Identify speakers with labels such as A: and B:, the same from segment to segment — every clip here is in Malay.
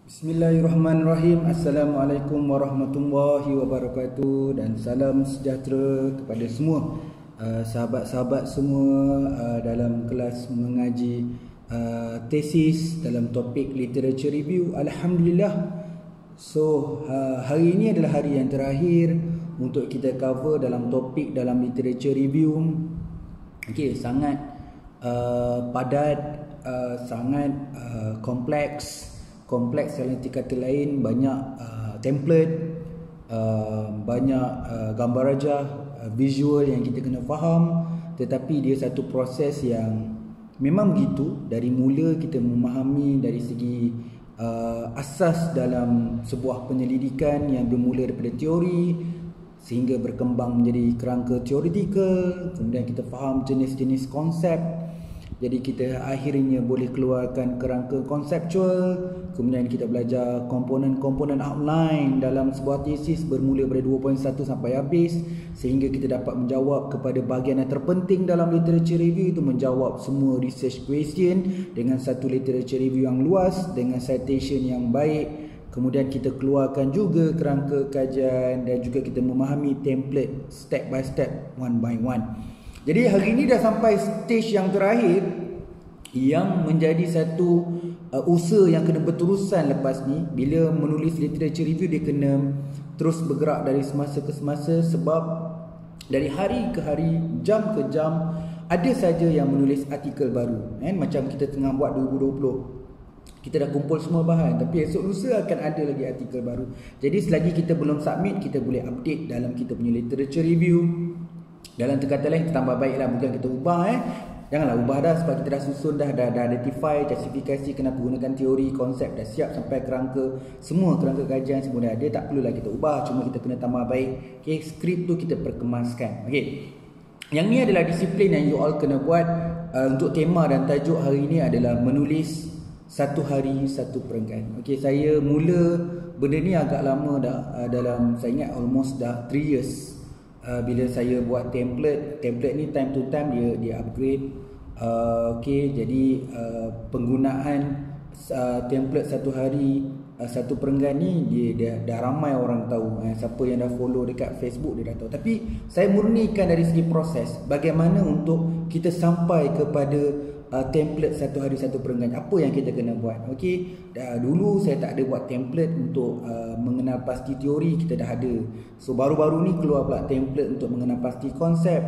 A: Bismillahirrahmanirrahim. Assalamualaikum warahmatullahi wabarakatuh dan salam sejahtera kepada semua sahabat-sahabat semua dalam kelas mengaji tesis dalam topik literature review. Alhamdulillah. So hari ini adalah hari yang terakhir untuk kita cover dalam topik dalam literature review. Okey, sangat padat, sangat kompleks dalam kata lain, banyak template, banyak gambar rajah, visual yang kita kena faham. Tetapi dia satu proses yang memang begitu. Dari mula kita memahami dari segi asas dalam sebuah penyelidikan yang bermula daripada teori sehingga berkembang menjadi kerangka teoretikal, kemudian kita faham jenis-jenis konsep. Jadi kita akhirnya boleh keluarkan kerangka konseptual. Kemudian kita belajar komponen-komponen outline dalam sebuah tesis bermula dari 2.1 sampai habis, sehingga kita dapat menjawab kepada bahagian yang terpenting dalam literature review, itu menjawab semua research question dengan satu literature review yang luas dengan citation yang baik. Kemudian kita keluarkan juga kerangka kajian dan juga kita memahami template step by step, one by one. Jadi hari ini dah sampai stage yang terakhir yang menjadi satu usaha yang kena berterusan lepas ni. Bila menulis literature review, dia kena terus bergerak dari semasa ke semasa, sebab dari hari ke hari, jam ke jam, ada saja yang menulis artikel baru. Macam kita tengah buat 2020, kita dah kumpul semua bahan, tapi esok lusa akan ada lagi artikel baru. Jadi selagi kita belum submit, kita boleh update dalam kita punya literature review. Dalam kata lain, kita tambah baiklah, bukan kita ubah. Janganlah ubah dah, sebab kita dah susun dah identify, justifikasi kenapa gunakan teori, konsep dah siap sampai kerangka, semua kerangka kajian semua dah ada. Tak perlulah kita ubah, cuma kita kena tambah baik. Okay, skrip tu kita perkemaskan. Okay, yang ni adalah disiplin yang you all kena buat. Untuk tema dan tajuk hari ini adalah menulis satu hari satu perenggan. Okay, saya mula benda ni agak lama dah, dalam saya ingat almost dah 3 years. Bila saya buat template ni time to time dia upgrade. Okey, jadi penggunaan template satu hari satu perenggan ni dia dah ramai orang tahu. Siapa yang dah follow dekat Facebook dia dah tahu. Tapi saya murnikan dari segi proses, bagaimana untuk kita sampai kepada template satu hari satu perenggan. Apa yang kita kena buat? Okey, dulu saya tak ada buat template untuk mengenal pasti teori, kita dah ada. So baru-baru ni keluar pula template untuk mengenal pasti konsep.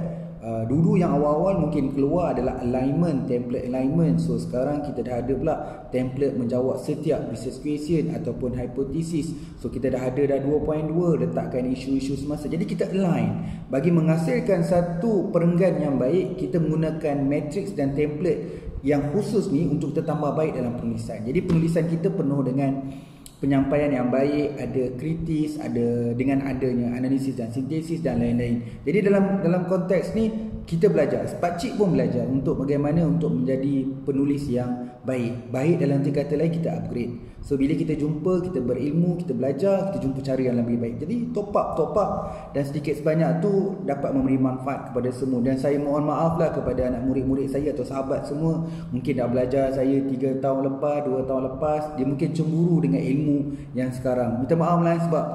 A: Dulu yang awal-awal mungkin keluar adalah alignment, template alignment. So sekarang kita dah ada pula template menjawab setiap research question ataupun hipotesis. So kita dah ada dah 2.2, letakkan isu-isu semasa. Jadi kita align. Bagi menghasilkan satu perenggan yang baik, kita menggunakan matrix dan template yang khusus ni untuk kita tambah baik dalam penulisan. Jadi penulisan kita penuh dengan penyampaian yang baik, ada kritis, ada dengan adanya analisis dan sintesis dan lain-lain. Jadi dalam konteks ni kita belajar, Pakcik pun belajar untuk bagaimana untuk menjadi penulis yang baik. Baik dalam kata lain, kita upgrade. So bila kita jumpa, kita berilmu, kita belajar, kita jumpa cara yang lebih baik. Jadi top up dan sedikit sebanyak tu dapat memberi manfaat kepada semua. Dan saya mohon maaf lah kepada anak murid-murid saya atau sahabat semua, mungkin dah belajar saya 3 tahun lepas, 2 tahun lepas, dia mungkin cemburu dengan ilmu yang sekarang. Minta maaf lah sebab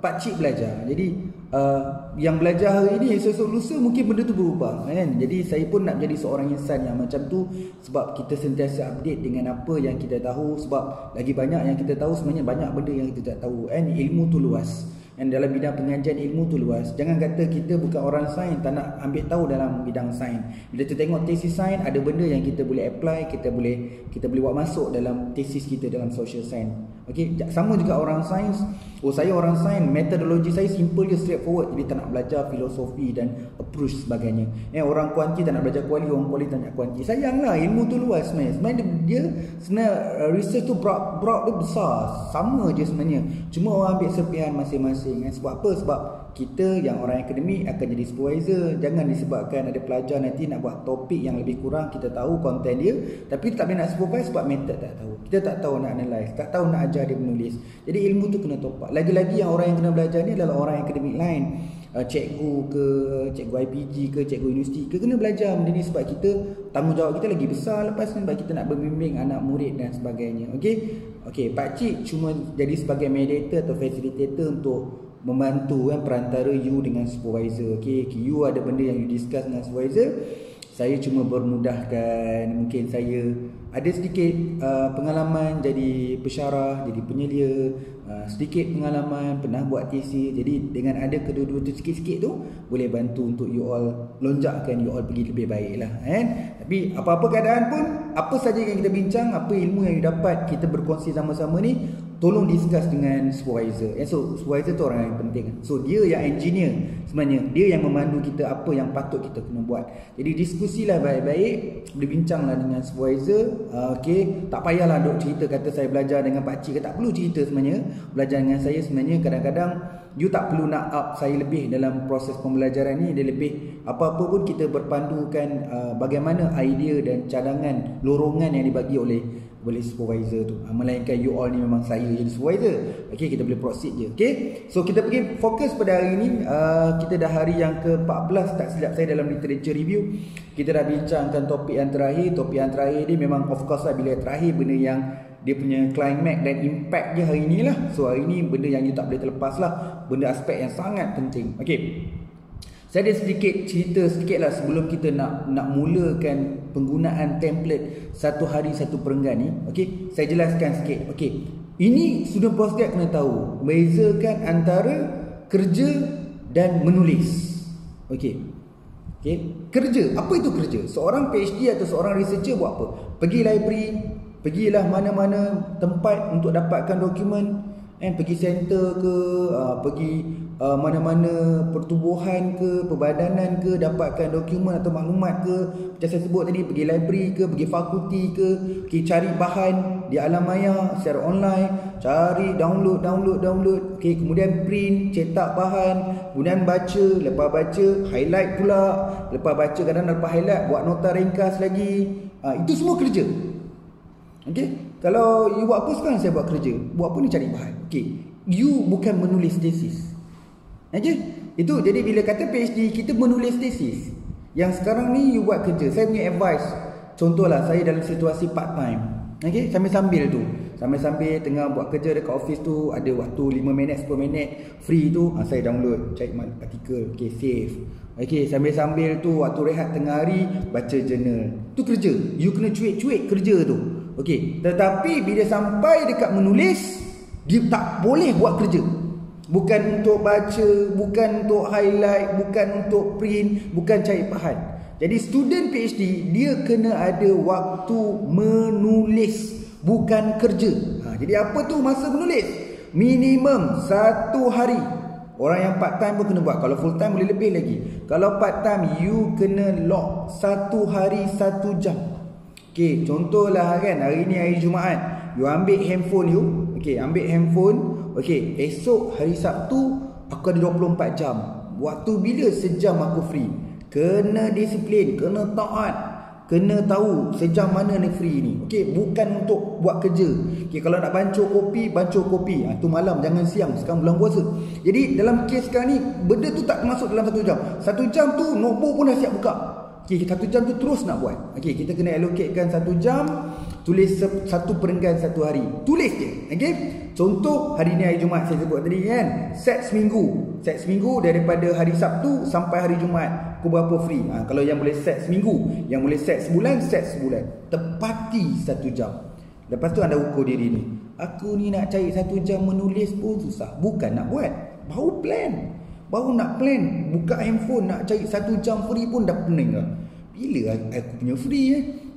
A: Pakcik belajar. Jadi yang belajar hari ni, esok lusa mungkin benda tu berubah, kan? Jadi saya pun nak jadi seorang insan yang macam tu, sebab kita sentiasa update dengan apa yang kita tahu. Sebab lagi banyak yang kita tahu, sebenarnya banyak benda yang kita tak tahu, kan? Ilmu tu luas, dan dalam bidang pengajian ilmu tu luas. Jangan kata kita bukan orang sains, tak nak ambil tahu dalam bidang sains. Bila kita tengok tesis sains, ada benda yang kita boleh apply, kita boleh buat masuk dalam tesis kita dalam social science. Okey, sama juga orang sains. Saya orang sains, metodologi saya simple je, straightforward. Jadi tak nak belajar filosofi dan approach sebagainya. Orang kuanti tak nak belajar kuali, orang kuali tak nak kuanti. Sayanglah, ilmu tu luas sebenarnya. Sebenarnya research tu broad tu besar. Sama je sebenarnya. Cuma orang ambil serpihan masing-masing. Sebab apa? Sebab kita yang orang akademik akan jadi supervisor. Jangan disebabkan ada pelajar nanti nak buat topik yang lebih kurang, kita tahu konten dia, tapi tak boleh nak supervise sebab method tak tahu. Kita tak tahu nak analyse, tak tahu nak ajar dia menulis. Jadi ilmu tu kena top up. Lagi-lagi yang orang yang kena belajar ni adalah orang akademik lain. Cikgu ke, cikgu IPG ke, cikgu universiti ke, kena belajar benda ni sebab kita, tanggungjawab kita lagi besar lepas ni, sebab kita nak membimbing anak murid dan sebagainya. Okey. Okey, Pak Cik cuma jadi sebagai mediator atau facilitator untuk membantu kan perantara you dengan supervisor. Okey, you ada benda yang you discuss dengan supervisor, saya cuma bermudahkan. Mungkin saya ada sedikit pengalaman jadi pesyarah, jadi penyelia, sedikit pengalaman pernah buat TC. Jadi dengan ada kedua-dua tu sikit-sikit tu boleh bantu untuk you all lonjakkan you all pergi lebih baik lah kan. Tapi apa-apa keadaan pun, apa saja yang kita bincang, apa ilmu yang you dapat, kita berkongsi sama-sama ni, tolong discuss dengan supervisor. So supervisor tu orang yang penting. So dia yang engineer sebenarnya, dia yang memandu kita apa yang patut kita kena buat. Jadi diskusilah baik-baik, berbincanglah dengan supervisor. Okey, tak payahlah duk cerita kata saya belajar dengan Pak Cik, tak perlu cerita sebenarnya. Belajar dengan saya sebenarnya kadang-kadang you tak perlu nak up saya lebih dalam proses pembelajaran ni. Dia lebih apa-apa pun kita berpandukan bagaimana idea dan cadangan lorongan yang dibagi oleh supervisor tu. Melainkan you all ni memang saya jadi supervisor. Okey, kita boleh proceed je. Okey, so kita pergi fokus pada hari ni. Kita dah hari yang ke-14 tak silap saya dalam literature review. Kita dah bincangkan topik yang terakhir. Topik yang terakhir ni memang of course lah, bila terakhir benda yang dia punya climax dan impact je hari ni lah. So hari ni benda yang you tak boleh terlepas lah, benda aspek yang sangat penting. Okey, saya ada sedikit cerita sikit lah sebelum kita nak mulakan penggunaan template satu hari satu perenggan ni. Okey, saya jelaskan sikit. Okey, ini student postgrad kena tahu bezakan antara kerja dan menulis. Okey, kerja, apa itu kerja? Seorang PhD atau seorang researcher buat apa? Pergi library, pergilah mana-mana tempat untuk dapatkan dokumen, pergi center ke, pergi mana-mana pertubuhan ke, perbadanan ke, dapatkan dokumen atau maklumat ke. Macam saya sebut tadi, pergi library ke, pergi fakulti ke, pergi cari bahan di alam maya secara online, cari download. Okey, kemudian print, cetak bahan, kemudian baca, lepas baca highlight pula, lepas baca kadang-kadang lepas highlight buat nota ringkas lagi. Itu semua kerja. Okey, kalau you buat apa sekarang, saya buat kerja. Buat apa ni? Cari bahan. Okey, you bukan menulis tesis. Okey, itu jadi bila kata PhD, kita menulis tesis. Yang sekarang ni you buat kerja. Saya punya advice, contohlah saya dalam situasi part time. Okey, sambil-sambil tu, sambil-sambil tengah buat kerja dekat office tu, ada waktu 5 minit 10 minit free tu, saya download, cari artikel. Okey, save. Okey, sambil-sambil tu waktu rehat tengah hari, baca jurnal. Tu kerja. You kena cuik-cuik kerja tu. Okey, tetapi bila sampai dekat menulis, dia tak boleh buat kerja. Bukan untuk baca, bukan untuk highlight, bukan untuk print, bukan cari bahan. Jadi student PhD dia kena ada waktu menulis, bukan kerja. Jadi apa tu masa menulis? Minimum 1 hari. Orang yang part time pun kena buat. Kalau full time boleh lebih lagi. Kalau part time, you kena lock 1 hari 1 jam. Okey, contohlah kan, hari ni hari Jumaat, you ambil handphone you. Okey, ambil handphone. Okey, esok hari Sabtu aku ada 24 jam. Waktu bila sejam aku free. Kena disiplin, kena taat, kena tahu sejam mana ni free ni. Okey, bukan untuk buat kerja. Okey, kalau nak bancur kopi, bancur kopi. Tu malam, jangan siang. Sekarang bulan puasa. Jadi dalam kes sekarang ni, benda tu tak masuk dalam 1 jam. 1 jam tu notebook pun dah siap buka. Okey, 1 jam tu terus nak buat. Okey, kita kena allocatekan 1 jam, tulis satu perenggan 1 hari. Tulis je. Okey. Contoh hari ni hari Jumaat saya sebut tadi kan. Set seminggu. Set seminggu daripada hari Sabtu sampai hari Jumaat. Pukul berapa free? Kalau yang boleh set seminggu, yang boleh set sebulan, set sebulan. Tepati 1 jam. Lepas tu anda ukur diri ni. Aku ni nak cari 1 jam menulis pun susah. Bukan nak buat, baru plan. Baru nak plan, buka handphone nak cari 1 jam free pun dah pening lah. Bila aku punya free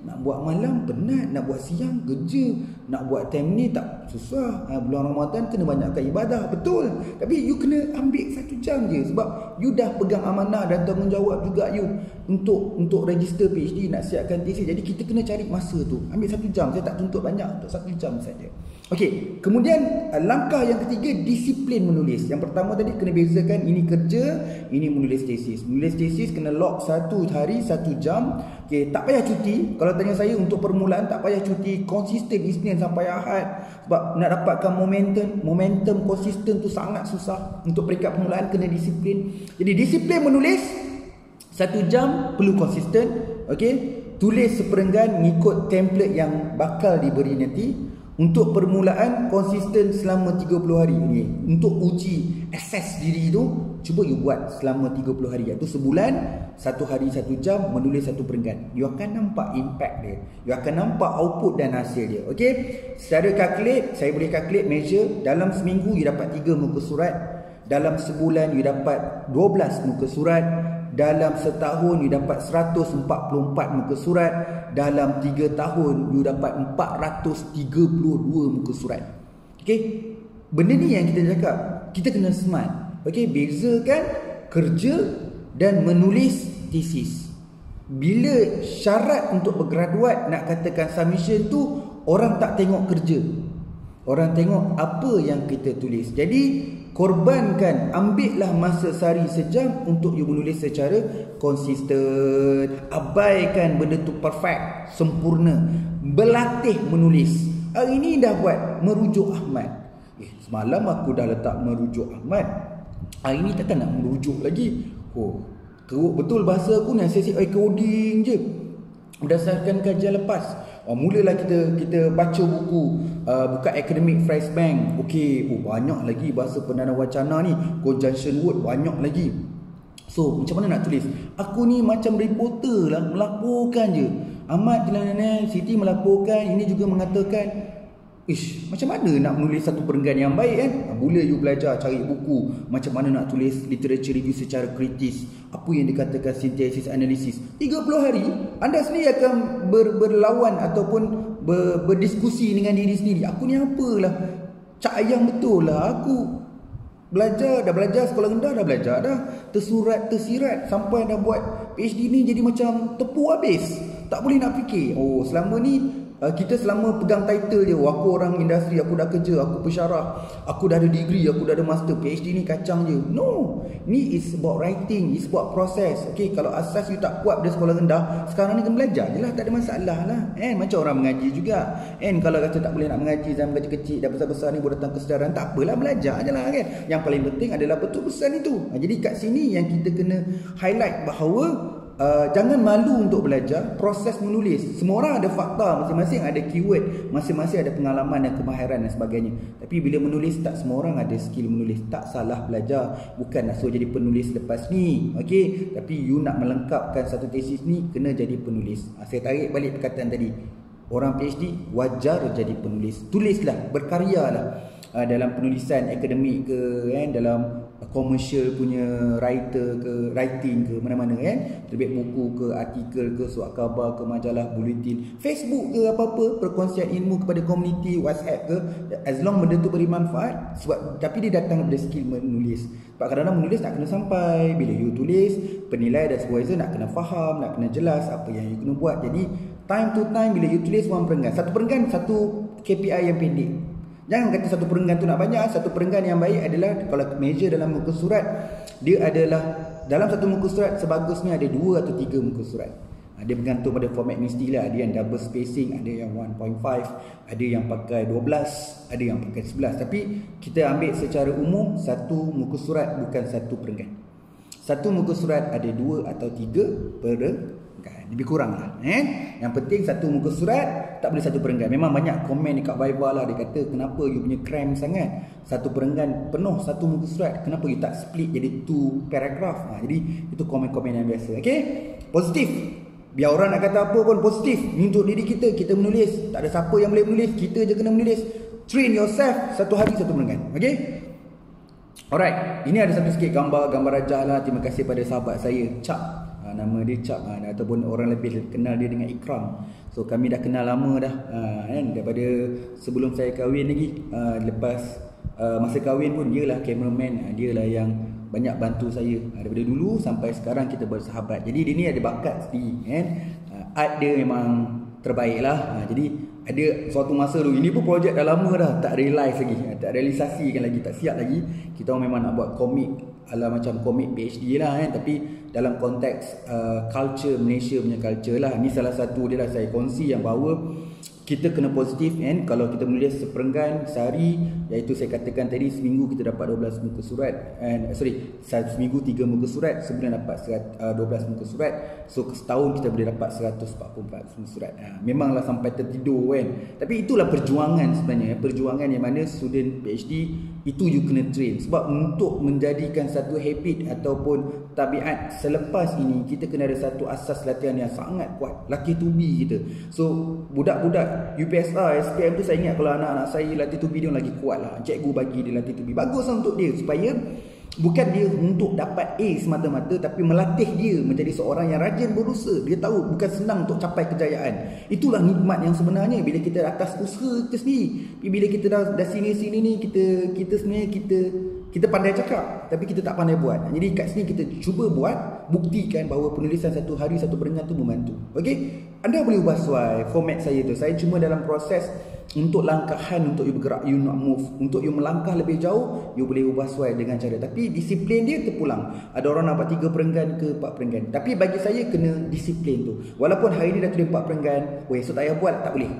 A: Nak buat malam penat, nak buat siang kerja, nak buat time ni tak susah. Bulan Ramadan kena banyakkan ibadah, betul. Tapi you kena ambil 1 jam je. Sebab you dah pegang amanah dan tanggungjawab juga you untuk register PhD, nak siapkan tesis. Jadi kita kena cari masa tu. Ambil 1 jam, saya tak tuntut banyak, untuk 1 jam saja. Okey, kemudian langkah yang ketiga, disiplin menulis. Yang pertama tadi kena bezakan, ini kerja, ini menulis tesis. Menulis tesis kena lock 1 hari 1 jam. Okey, tak payah cuti. Kalau tanya saya untuk permulaan, tak payah cuti, konsisten Isnin sampai Ahad. Sebab nak dapatkan momentum konsisten tu sangat susah. Untuk peringkat permulaan kena disiplin. Jadi disiplin menulis 1 jam, perlu konsisten. Okey, tulis seperenggan ngikut template yang bakal diberi nanti. Untuk permulaan konsisten selama 30 hari ni. Untuk uji assess diri tu, cuba you buat selama 30 hari. Iaitu sebulan, 1 hari 1 jam menulis satu perenggan. You akan nampak impact dia. You akan nampak output dan hasil dia. Okey. Secara calculate, saya boleh calculate measure dalam seminggu you dapat 3 muka surat. Dalam sebulan you dapat 12 muka surat. Dalam setahun you dapat 144 muka surat. Dalam 3 tahun you dapat 432 muka surat. Okey. Benda ni yang kita cakap, kita kena smart. Okey, bezakan kerja dan menulis tesis. Bila syarat untuk bergraduat nak katakan submission tu, orang tak tengok kerja. Orang tengok apa yang kita tulis. Jadi korbankan, ambillah masa sehari sejam untuk you menulis secara konsisten. Abaikan benda tu perfect, sempurna. Berlatih menulis. Hari ni dah buat merujuk Ahmad. Semalam aku dah letak merujuk Ahmad. Hari ni takkan nak merujuk lagi. Oh, teruk betul bahasa aku ni. Saya coding je berdasarkan kajian lepas. Mulalah kita baca buku, buka academic phrase bank. Okey, banyak lagi bahasa Perdana Wacana ni, conjunction word banyak lagi. So macam mana nak tulis? Aku ni macam reporter lah, melaporkan je. Ahmad Jalan Siti melaporkan, ini juga mengatakan. Macam mana nak menulis satu perenggan yang baik kan? Mula you belajar cari buku, macam mana nak tulis literature review secara kritis, apa yang dikatakan synthesis analisis. 30 hari anda sendiri akan berlawan ataupun berdiskusi dengan diri sendiri. Aku ni apalah, cak ayam betul lah aku. Dah belajar sekolah rendah, dah belajar dah, tersurat tersirat, sampai dah buat PhD ni jadi macam tepu habis. Tak boleh nak fikir. Selama ni kita selama pegang title je, aku orang industri, aku dah kerja, aku pensyarah, aku dah ada degree, aku dah ada master, PhD ni kacang je. No, ni is about writing, is about process. Okay, kalau asas you tak kuat dari sekolah rendah, sekarang ni kena belajar je lah, tak ada masalah lah. Macam orang mengaji juga. Kalau kata tak boleh nak mengaji zaman kecil-kecil, dah besar-besar ni boleh datang kesedaran, tak apalah, belajar je lah kan. Yang paling penting adalah betul pesan itu. Jadi kat sini yang kita kena highlight bahawa jangan malu untuk belajar proses menulis. Semua orang ada fakta masing-masing, ada keyword, masing-masing ada pengalaman dan kemahiran dan sebagainya. Tapi bila menulis, tak semua orang ada skill menulis. Tak salah belajar, bukan nak suruh jadi penulis lepas ni. Okey, tapi you nak melengkapkan satu tesis ni, kena jadi penulis. Saya tarik balik perkataan tadi. Orang PhD wajar jadi penulis. Tulislah, berkaryalah dalam penulisan akademik ke dalam commercial punya writer ke, writing ke, mana-mana terbit buku ke, artikel ke, surat khabar ke, majalah, bulletin, Facebook ke, apa-apa, perkongsian ilmu kepada komuniti, WhatsApp ke, as long benda tu beri manfaat. Sebab tapi dia datang dari skill menulis. Sebab kadang-kadang menulis nak kena sampai, bila you tulis, penilai dan supervisor nak kena faham, nak kena jelas apa yang you kena buat. Jadi time to time bila you tulis one perenggan, satu KPI yang pendek. Jangan kata satu perenggan tu nak banyak. Satu perenggan yang baik adalah kalau measure dalam muka surat, dia adalah dalam satu muka surat sebagusnya ada 2 atau 3 muka surat. Dia bergantung pada format mestilah. Ada yang double spacing, ada yang 1.5, ada yang pakai 12, ada yang pakai 11. Tapi kita ambil secara umum satu muka surat, bukan satu perenggan. Satu muka surat ada 2 atau 3 perenggan. Lebih kurang lah. Yang penting satu muka surat, tak boleh satu perenggan. Memang banyak komen dekat Viber lah. Dia kata kenapa you punya cram sangat, satu perenggan penuh satu muka surat, kenapa you tak split jadi 2 paragraph. Jadi itu komen-komen yang biasa. Okay, positif. Biar orang nak kata apa pun, positif. Ni untuk diri kita, kita menulis. Tak ada siapa yang boleh menulis, kita je kena menulis. Train yourself, satu hari satu perenggan. Okay, alright. Ini ada satu sikit gambar rajah lah. Terima kasih pada sahabat saya Cap, nama dia Cap, ataupun orang lebih kenal dia dengan Ikram. So kami dah kenal lama dah, daripada sebelum saya kahwin lagi. Lepas masa kahwin pun dia lah cameraman, dia lah yang banyak bantu saya daripada dulu sampai sekarang kita bersahabat. Jadi dia ni ada bakat sendiri, art dia memang terbaik lah. Jadi ada suatu masa dulu, ini pun projek dah lama dah, tak realize lagi, tak realisasikan lagi, tak siap lagi. Kita memang nak buat komik ala macam komik PhD lah tapi dalam konteks culture Malaysia punya culture lah. Ni salah satu dia lah saya kongsi yang bahawa kita kena positif kan. Kalau kita menulis seperenggan sehari, iaitu saya katakan tadi seminggu kita dapat 12 muka surat, seminggu 3 muka surat, sebulan dapat 12 muka surat. So setahun kita boleh dapat 144 muka surat. Memanglah sampai tertidur kan. Tapi itulah perjuangan sebenarnya, perjuangan yang mana student PhD itu you kena train. Sebab untuk menjadikan satu habit ataupun tabiat selepas ini, kita kena ada satu asas latihan yang sangat kuat, latih to be kita. So budak-budak UPSR, SPM tu saya ingat kalau anak-anak saya latih to be dia lagi kuat lah. Cikgu bagi dia latih to be, bagus lah untuk dia, supaya bukan dia untuk dapat A semata-mata, tapi melatih dia menjadi seorang yang rajin berusaha. Dia tahu bukan senang untuk capai kejayaan. Itulah nikmat yang sebenarnya bila kita atas usaha kita sendiri. Bila kita dah sini-sini ni, kita sebenarnya kita pandai cakap tapi kita tak pandai buat. Jadi kat sini kita cuba buat, buktikan bahawa penulisan satu hari satu perenggan tu membantu. Okey, anda boleh ubah sesuai format saya tu. Saya cuma dalam proses untuk langkahan, untuk you bergerak, you not move, untuk you melangkah lebih jauh, you boleh ubah sesuai dengan cara. Tapi disiplin dia terpulang. Ada orang nak buat 3 perenggan ke 4 perenggan. Tapi bagi saya kena disiplin tu. Walaupun hari ni dah tulis 4 perenggan, esok tak payah buat, tak boleh.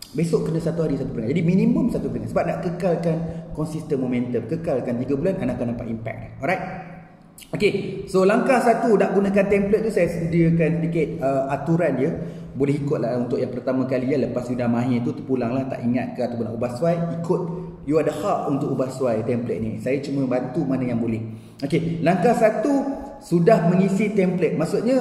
A: Besok kena 1 hari 1 perenggan. Jadi minimum 1 perenggan. Sebab nak kekalkan konsisten momentum, kekalkan 3 bulan, anda akan dapat impact. Alright. Okay, so langkah 1 nak gunakan template tu, saya sediakan sedikit aturan dia. Boleh ikutlah untuk yang pertama kali ya. Lepas you dah mahir tu, terpulang lah, tak ingat ke ataupun nak ubah sesuai, ikut. You ada hak untuk ubah sesuai template ni. Saya cuma bantu mana yang boleh. Okay, langkah 1 sudah mengisi template. Maksudnya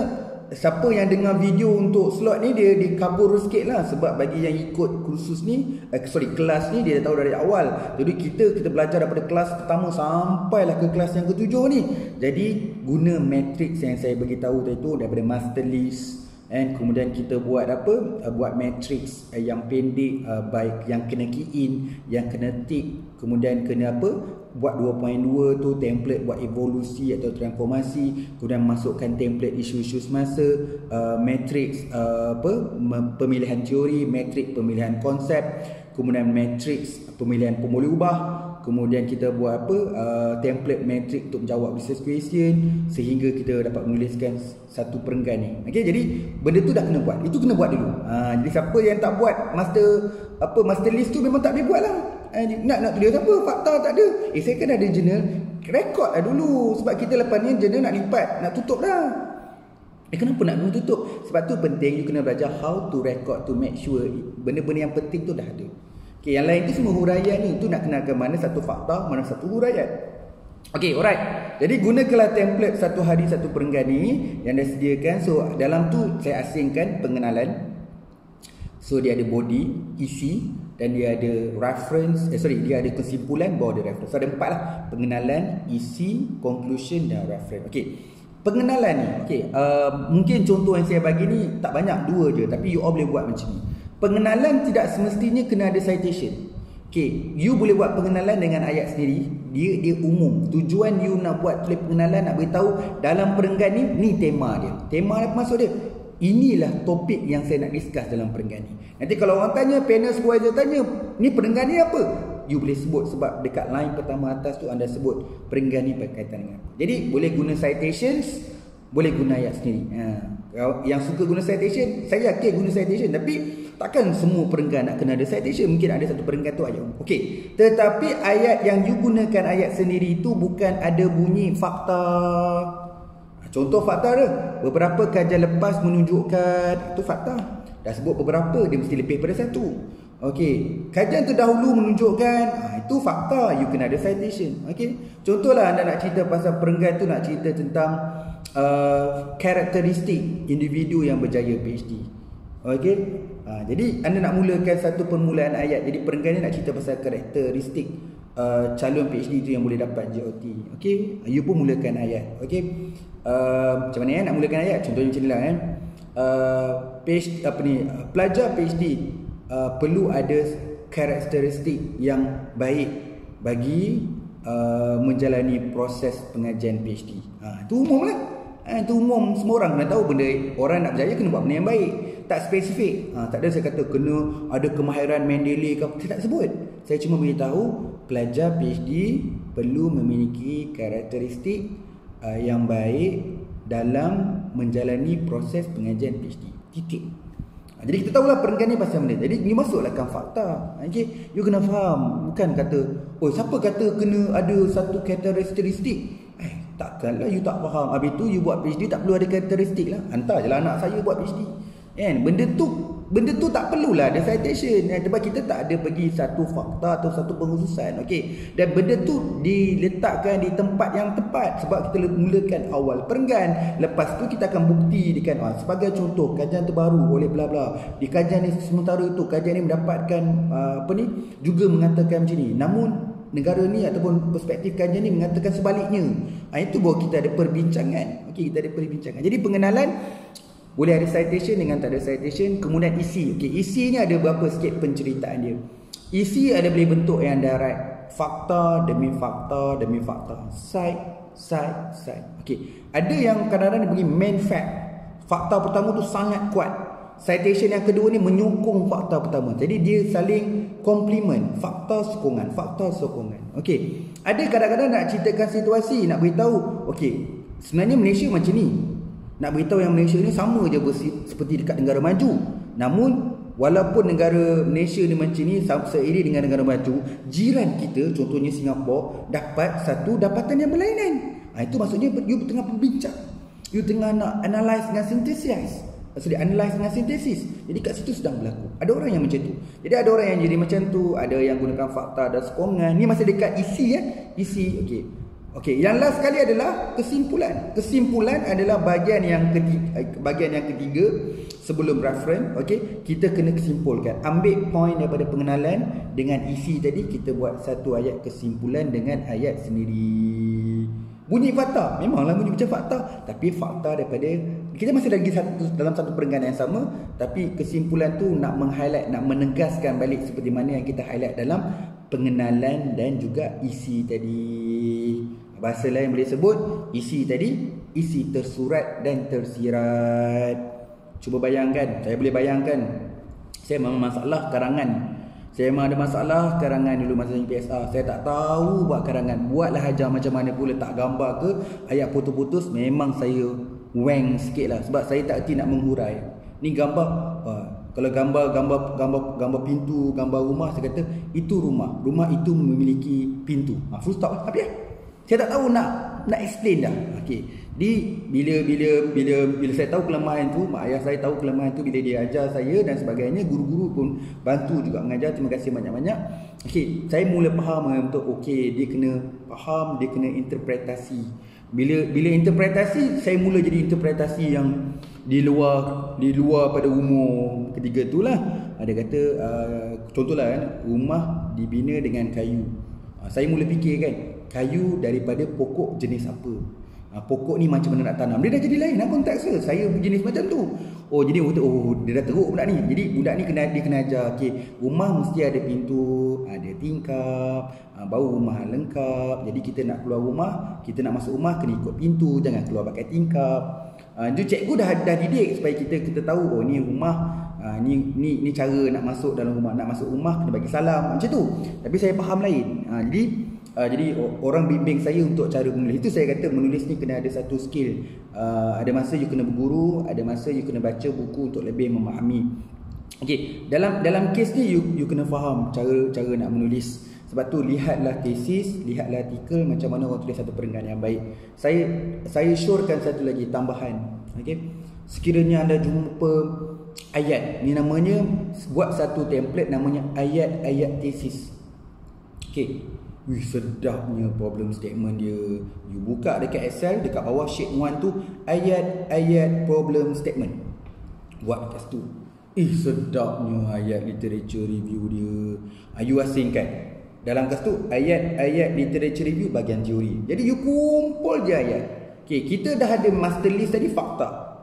A: siapa yang dengar video untuk slot ni, dia kabur sikit lah. Sebab bagi yang ikut kursus ni, kelas ni, dia dah tahu dari awal. Jadi kita belajar daripada kelas pertama sampailah ke kelas yang ke-7 ni. Jadi guna matrix yang saya beritahu tadi tu, daripada master list. Kemudian kita buat apa? Buat matrix yang pendek, baik yang kena key in, yang kena tick, kemudian kena apa? Buat 2.2 tu template buat evolusi atau transformasi, kemudian masukkan template isu-isu semasa, matrix pemilihan teori, matrix pemilihan konsep, kemudian matrix pemilihan pemboleh ubah. Kemudian kita buat apa? Template matrix untuk menjawab research question, sehingga kita dapat menuliskan satu perenggan ni. Okey, jadi benda tu dah kena buat. Itu kena buat dulu. Jadi siapa yang tak buat master list tu memang tak boleh buat lah. Nak tulis apa? Fakta tak ada. Saya kan ada journal, rekod lah dulu. Sebab kita lepas ni journal nak lipat, nak tutup dah. Kenapa nak tutup? Sebab tu penting you kena belajar how to record, to make sure benda-benda yang penting tu dah ada. Okay, yang lain tu semua huraian ni. Tu nak kenalkan mana satu fakta, mana satu huraian. Okay, alright. Jadi gunakanlah template 1 hari 1 perenggan ni yang dah sediakan. So dalam tu saya asingkan pengenalan. So dia ada body, isi, dan dia ada reference, dia ada kesimpulan, bawa dia reference. So ada 4 lah. Pengenalan, isi, conclusion dan reference. Okay, pengenalan ni, okay, mungkin contoh yang saya bagi ni tak banyak, 2 je. Tapi you all boleh buat macam ni. Pengenalan tidak semestinya kena ada citation. Okay, you boleh buat pengenalan dengan ayat sendiri. Dia umum. Tujuan you nak buat tulis pengenalan, nak beritahu dalam perenggan ni tema dia. Tema apa maksud dia? Inilah topik yang saya nak discuss dalam perenggan ni. Nanti kalau orang tanya, panel supervisor tanya, ni perenggan ni apa? You boleh sebut, sebab dekat line pertama atas tu anda sebut perenggan ni berkaitan dengan apa. Jadi boleh guna citations, boleh guna ayat sendiri. Yang suka guna citation, saya yakin guna citation. Tapi takkan semua perenggan nak kena ada citation. Mungkin ada satu perenggan tu ayat. Okey, tetapi ayat yang you gunakan ayat sendiri tu bukan ada bunyi fakta. Contoh fakta dia, beberapa kajian lepas menunjukkan, itu fakta. Dah sebut beberapa, dia mesti lebih pada satu. Okey, kajian terdahulu menunjukkan, itu fakta, you kena ada citation. Okey, contohlah anda nak cerita pasal perenggan tu, nak cerita tentang karakteristik individu yang berjaya PhD. Okey, jadi anda nak mulakan satu permulaan ayat. Jadi perenggan ni nak cerita pasal karakteristik calon PhD tu yang boleh dapat JOT. Okey, you pun mulakan ayat. Okey, macam mana nak mulakan ayat? Contohnya macam ni lah pelajar PhD perlu ada karakteristik yang baik bagi menjalani proses pengajian PhD. Itu umum lah. Itu umum, semua orang kena tahu benda. Orang nak berjaya kena buat benda yang baik. Tak spesifik. Tak ada saya kata kena ada kemahiran Mendeley ke. Saya tak sebut. Saya cuma beritahu pelajar PhD perlu memiliki karakteristik yang baik dalam menjalani proses pengajian PhD. Titik. Jadi kita tahulah perenggan ni pasal benda. Jadi you masuklah kan fakta. Okay, you kena faham. Bukan kata, oh siapa kata kena ada satu karakteristik. Takkanlah you tak faham. Habis tu you buat PhD tak perlu ada karakteristik lah. Hantar je lah anak saya buat PhD. Kan? Benda tu tak perlulah ada citation. Sebab kita tak ada pergi satu fakta atau satu pengkhususan. Okay. Dan benda tu diletakkan di tempat yang tepat. Sebab kita mulakan awal perenggan. Lepas tu kita akan buktikan. Sebagai contoh, kajian terbaru oleh bla bla. Di kajian ni sementara itu, kajian ni mendapatkan juga mengatakan macam ni. Namun negara ni ataupun perspektif kajian ni mengatakan sebaliknya. Itu baru kita ada perbincangan. Okey, kita ada perbincangan. Jadi pengenalan boleh ada citation dengan tak ada citation. Kemudian isi. Okey, isi ni ada berapa sikit penceritaan dia. Isi ada boleh bentuk yang direct. Fakta demi fakta demi fakta. Side. Okey, ada yang kadang-kadang dia bagi main fact. Fakta pertama tu sangat kuat. Citation yang kedua ni menyokong fakta pertama. Jadi dia saling komplement. Fakta sokongan. Okey. Ada kadang-kadang nak ceritakan situasi, nak beritahu, okey, sebenarnya Malaysia macam ni. Nak beritahu yang Malaysia ni sama je seperti dekat negara maju. Namun walaupun negara Malaysia ni macam ni seiring dengan negara maju, jiran kita contohnya Singapura dapat satu dapatan yang berlainan. Itu maksudnya you tengah berbincang. You tengah nak analyse dengan sintesis. Analyse dengan sintesis. Jadi kat situ sedang berlaku. Ada orang yang macam tu. Jadi ada orang yang jadi macam tu, ada yang gunakan fakta dan sokongan. Ni masih dekat isi ya. Isi, okey. Okey, yang last sekali adalah kesimpulan. Kesimpulan adalah bahagian yang ketiga sebelum reference, okey. Kita kena kesimpulkan. Ambil point daripada pengenalan dengan isi tadi, kita buat satu ayat kesimpulan dengan ayat sendiri. Bunyi fakta, memanglah bunyi macam fakta, tapi fakta daripada kita masih lagi dalam satu perenggan yang sama, tapi kesimpulan tu nak meng-highlight, nak menegaskan balik seperti mana yang kita highlight dalam pengenalan dan juga isi tadi. Bahasa lain boleh sebut isi tadi, isi tersurat dan tersirat. Cuba bayangkan, saya boleh bayangkan, saya memang masalah karangan. Saya memang ada masalah karangan dulu masa PSR. Saya tak tahu buat karangan. Buatlah ajar macam mana pun, letak gambar ke, ayat putus-putus, memang saya wang sikit lah. Sebab saya tak erti nak menghurai. Ni gambar, kalau gambar pintu, gambar rumah, saya kata itu rumah. Rumah itu memiliki pintu. Full stop. Habis ya? Saya tak tahu nak explain dah. Okey. Bila saya tahu kelemahan tu, mak ayah saya tahu kelemahan tu bila dia ajar saya dan sebagainya, guru-guru pun bantu juga mengajar. Terima kasih banyak-banyak. Okey, saya mula faham untuk okey, dia kena faham, dia kena interpretasi. Bila interpretasi, saya mula jadi interpretasi yang di luar pada umur ketiga itulah. Ada kata contohlah kan, rumah dibina dengan kayu. Saya mula fikir kan, kayu daripada pokok jenis apa? Pokok ni macam mana nak tanam? Dia dah jadi lain lah konteks saya jenis macam tu. Jadi dia dah teruk budak ni. Jadi budak ni dia kena ajar, okey, rumah mesti ada pintu, ada tingkap, baru rumah lengkap. Jadi kita nak keluar rumah, kita nak masuk rumah kena ikut pintu, jangan keluar pakai tingkap. Itu cikgu dah didik supaya kita tahu, ni rumah, ni cara nak masuk dalam rumah. Nak masuk rumah kena bagi salam, macam tu. Tapi saya faham lain. Jadi orang bimbing saya untuk cara menulis. Itu saya kata menulis ni kena ada satu skill. Ada masa you kena berguru, ada masa you kena baca buku untuk lebih memahami. Okey, dalam kes ni you kena faham cara nak menulis. Sebab tu lihatlah tesis, lihatlah artikel, macam mana orang tulis satu perenggan yang baik. Saya syorkan satu lagi tambahan. Okey. Sekiranya anda jumpa ayat, ni namanya, buat satu template namanya ayat-ayat tesis. Okey. Sedapnya problem statement dia. You buka dekat Excel, dekat bawah sheet 1 tu, ayat-ayat problem statement. Buat kat situ. Sedapnya ayat literature review dia. You asingkan. Dalam kat situ, ayat-ayat literature review bahagian teori. Jadi you kumpul je ayat. Okay, kita dah ada master list tadi, fakta.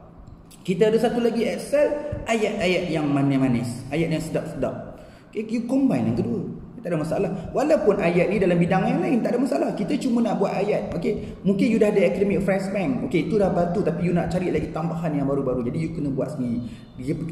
A: Kita ada satu lagi Excel, ayat-ayat yang manis-manis, ayat yang sedap-sedap. Okay, you combine yang kedua. tak ada masalah. Walaupun ayat ni dalam bidang yang lain, tak ada masalah. Kita cuma nak buat ayat. Okey, mungkin you dah ada academic flashbang. Okey, itu dah batu, tapi you nak cari lagi tambahan yang baru-baru. Jadi you kena buat sendiri.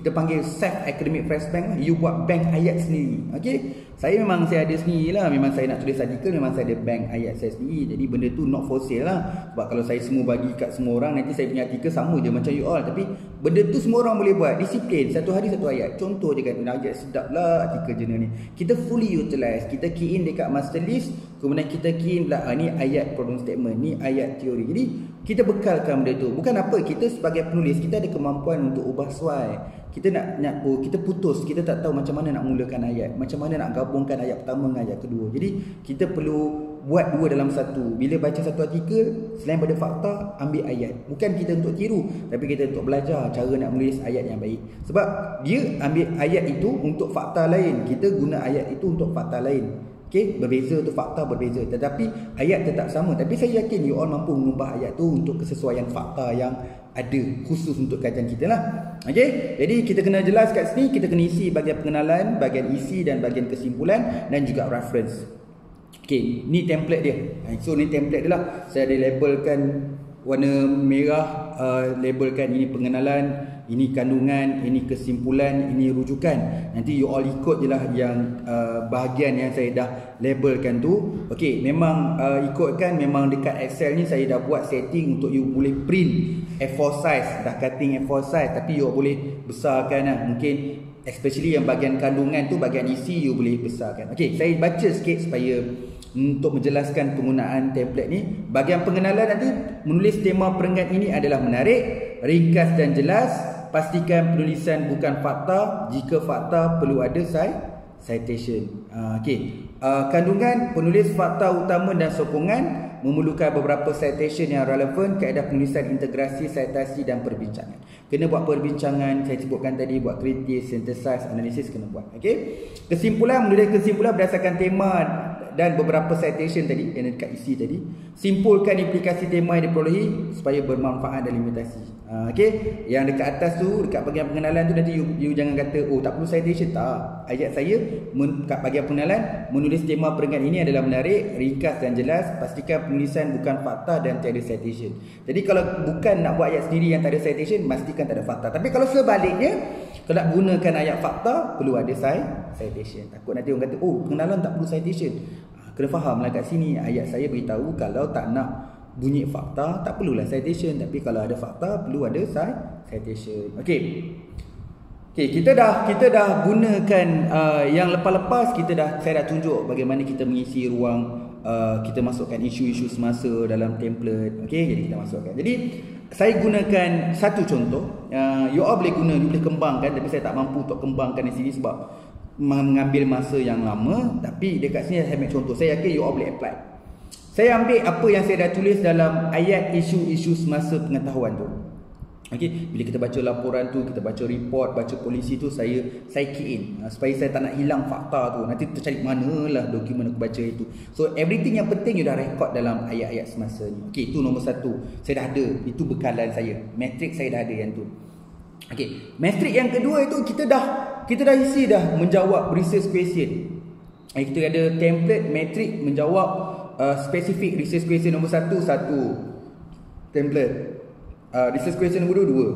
A: Kita panggil self academic flashbang. You buat bank ayat sendiri. Okey, saya ada sendiri lah. Memang saya nak tulis artikel, memang saya ada bank ayat saya sendiri. Jadi benda tu not for sale lah. Sebab kalau saya semua bagi kat semua orang, nanti saya punya artikel sama je macam you all. Tapi benda tu semua orang boleh buat. Disiplin, satu hari satu ayat. Contoh je kan, ayat sedap lah artikel jurnal ni. Kita fully utilize. Kita key in dekat master list, kemudian kita key in lah, ni ayat problem statement, ni ayat teori. Jadi kita bekalkan benda tu. Bukan apa, kita sebagai penulis, kita ada kemampuan untuk ubah suai. Kita nak kita putus, kita tak tahu macam mana nak mulakan ayat, macam mana nak gabungkan ayat pertama dengan ayat kedua. Jadi kita perlu buat dua dalam satu. Bila baca satu artikel, selain pada fakta, ambil ayat. Bukan kita untuk tiru, tapi kita untuk belajar cara nak menulis ayat yang baik. Sebab dia ambil ayat itu untuk fakta lain, kita guna ayat itu untuk fakta lain. Okey, berbeza tu, fakta berbeza, tetapi ayat tetap sama. Tapi saya yakin you all mampu mengubah ayat tu untuk kesesuaian fakta yang ada khusus untuk kajian kita lah. Okey, jadi kita kena jelas kat sini, kita kena isi bahagian pengenalan, bahagian isi dan bahagian kesimpulan dan juga reference. Okey, ni template dia. So ni template dia lah. Saya ada labelkan warna merah, labelkan ini pengenalan, ini kandungan, ini kesimpulan, ini rujukan. Nanti you all ikut je lah yang bahagian yang saya dah labelkan tu. Okey, memang ikutkan, memang dekat Excel ni saya dah buat setting untuk you boleh print A4 size, dah cutting A4 size, tapi you boleh besarkan lah. Mungkin especially yang bahagian kandungan tu, bahagian isi you boleh besarkan. Okey, saya baca sikit supaya untuk menjelaskan penggunaan template ni. Bahagian pengenalan nanti, menulis tema perenggan ini adalah menarik, ringkas dan jelas. Pastikan penulisan bukan fakta. Jika fakta, perlu ada citation. Kandungan, penulis fakta utama dan sokongan, memerlukan beberapa citation yang relevan, kaedah penulisan integrasi, citasi dan perbincangan. Kena buat perbincangan, saya sebutkan tadi, buat kritis, synthesize, analisis kena buat. Okey. Kesimpulan, menulis kesimpulan berdasarkan tema dan beberapa citation tadi yang dekat isi tadi. Simpulkan implikasi tema yang diperolehi supaya bermanfaat dan limitasi. Okey, yang dekat atas tu, dekat bahagian pengenalan tu, nanti you jangan kata oh tak perlu citation. Tak, ayat saya kat bahagian pengenalan, menulis tema perenggan ini adalah menarik, ringkas dan jelas. Pastikan penulisan bukan fakta dan tiada citation. Jadi kalau bukan nak buat ayat sendiri yang tak ada citation, pastikan tak ada fakta. Tapi kalau sebaliknya, kalau nak gunakan ayat fakta, perlu ada citation. Takut nanti orang kata oh pengenalan tak perlu citation. Kena fahamlah kat sini, ayat saya beritahu kalau tak nak bunyi fakta, tak perlulah citation. Tapi kalau ada fakta, perlu ada citation. Okey. Okey, kita dah gunakan yang lepas-lepas saya dah tunjuk bagaimana kita mengisi ruang, kita masukkan isu-isu semasa dalam template. Okey, jadi kita masukkan. Jadi saya gunakan satu contoh. You all boleh guna, you boleh kembangkan, tapi saya tak mampu untuk kembangkan di sini sebab mengambil masa yang lama. Tapi dekat sini saya ambil contoh. Saya yakin you all boleh apply. Saya ambil apa yang saya dah tulis dalam ayat isu-isu semasa pengetahuan tu. Okey, bila kita baca laporan tu, kita baca report, baca polisi tu, saya key in supaya saya tak nak hilang fakta tu. Nanti tercari manalah dokumen aku baca itu. So everything yang penting you dah record dalam ayat-ayat semasa ni. Okey, itu nombor satu. Saya dah ada, itu bekalan saya. Matrik saya dah ada yang tu. Okey, matrik yang kedua itu kita dah isi dah menjawab research question. Kita ada template matrik menjawab spesifik research question nombor satu template. Research question nombor dua.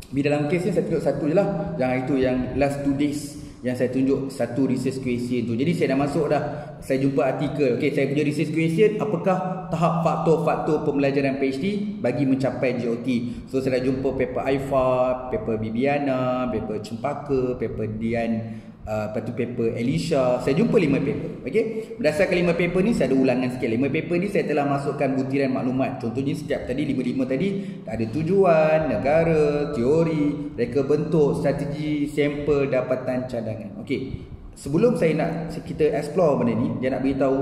A: Di dalam kes ni saya tunjuk satu je lah. Jangan itu yang last 2 days yang saya tunjuk satu research question tu. Jadi saya dah masuk dah. Saya jumpa artikel. Okey, saya punya research question, apakah tahap faktor-faktor pembelajaran PhD bagi mencapai GOT. So saya dah jumpa paper IFA, paper Bibiana, paper Cempaka, paper Dian, lepas tu paper Elisha. Saya jumpa 5 paper. Okey, berdasarkan 5 paper ni saya ada ulangan sikit. 5 paper ni saya telah masukkan butiran maklumat. Contohnya setiap tadi 5 tadi ada tujuan, negara, teori, reka bentuk, strategi, sampel, dapatan, cadangan. Okey, sebelum kita explore benda ni, dia nak beritahu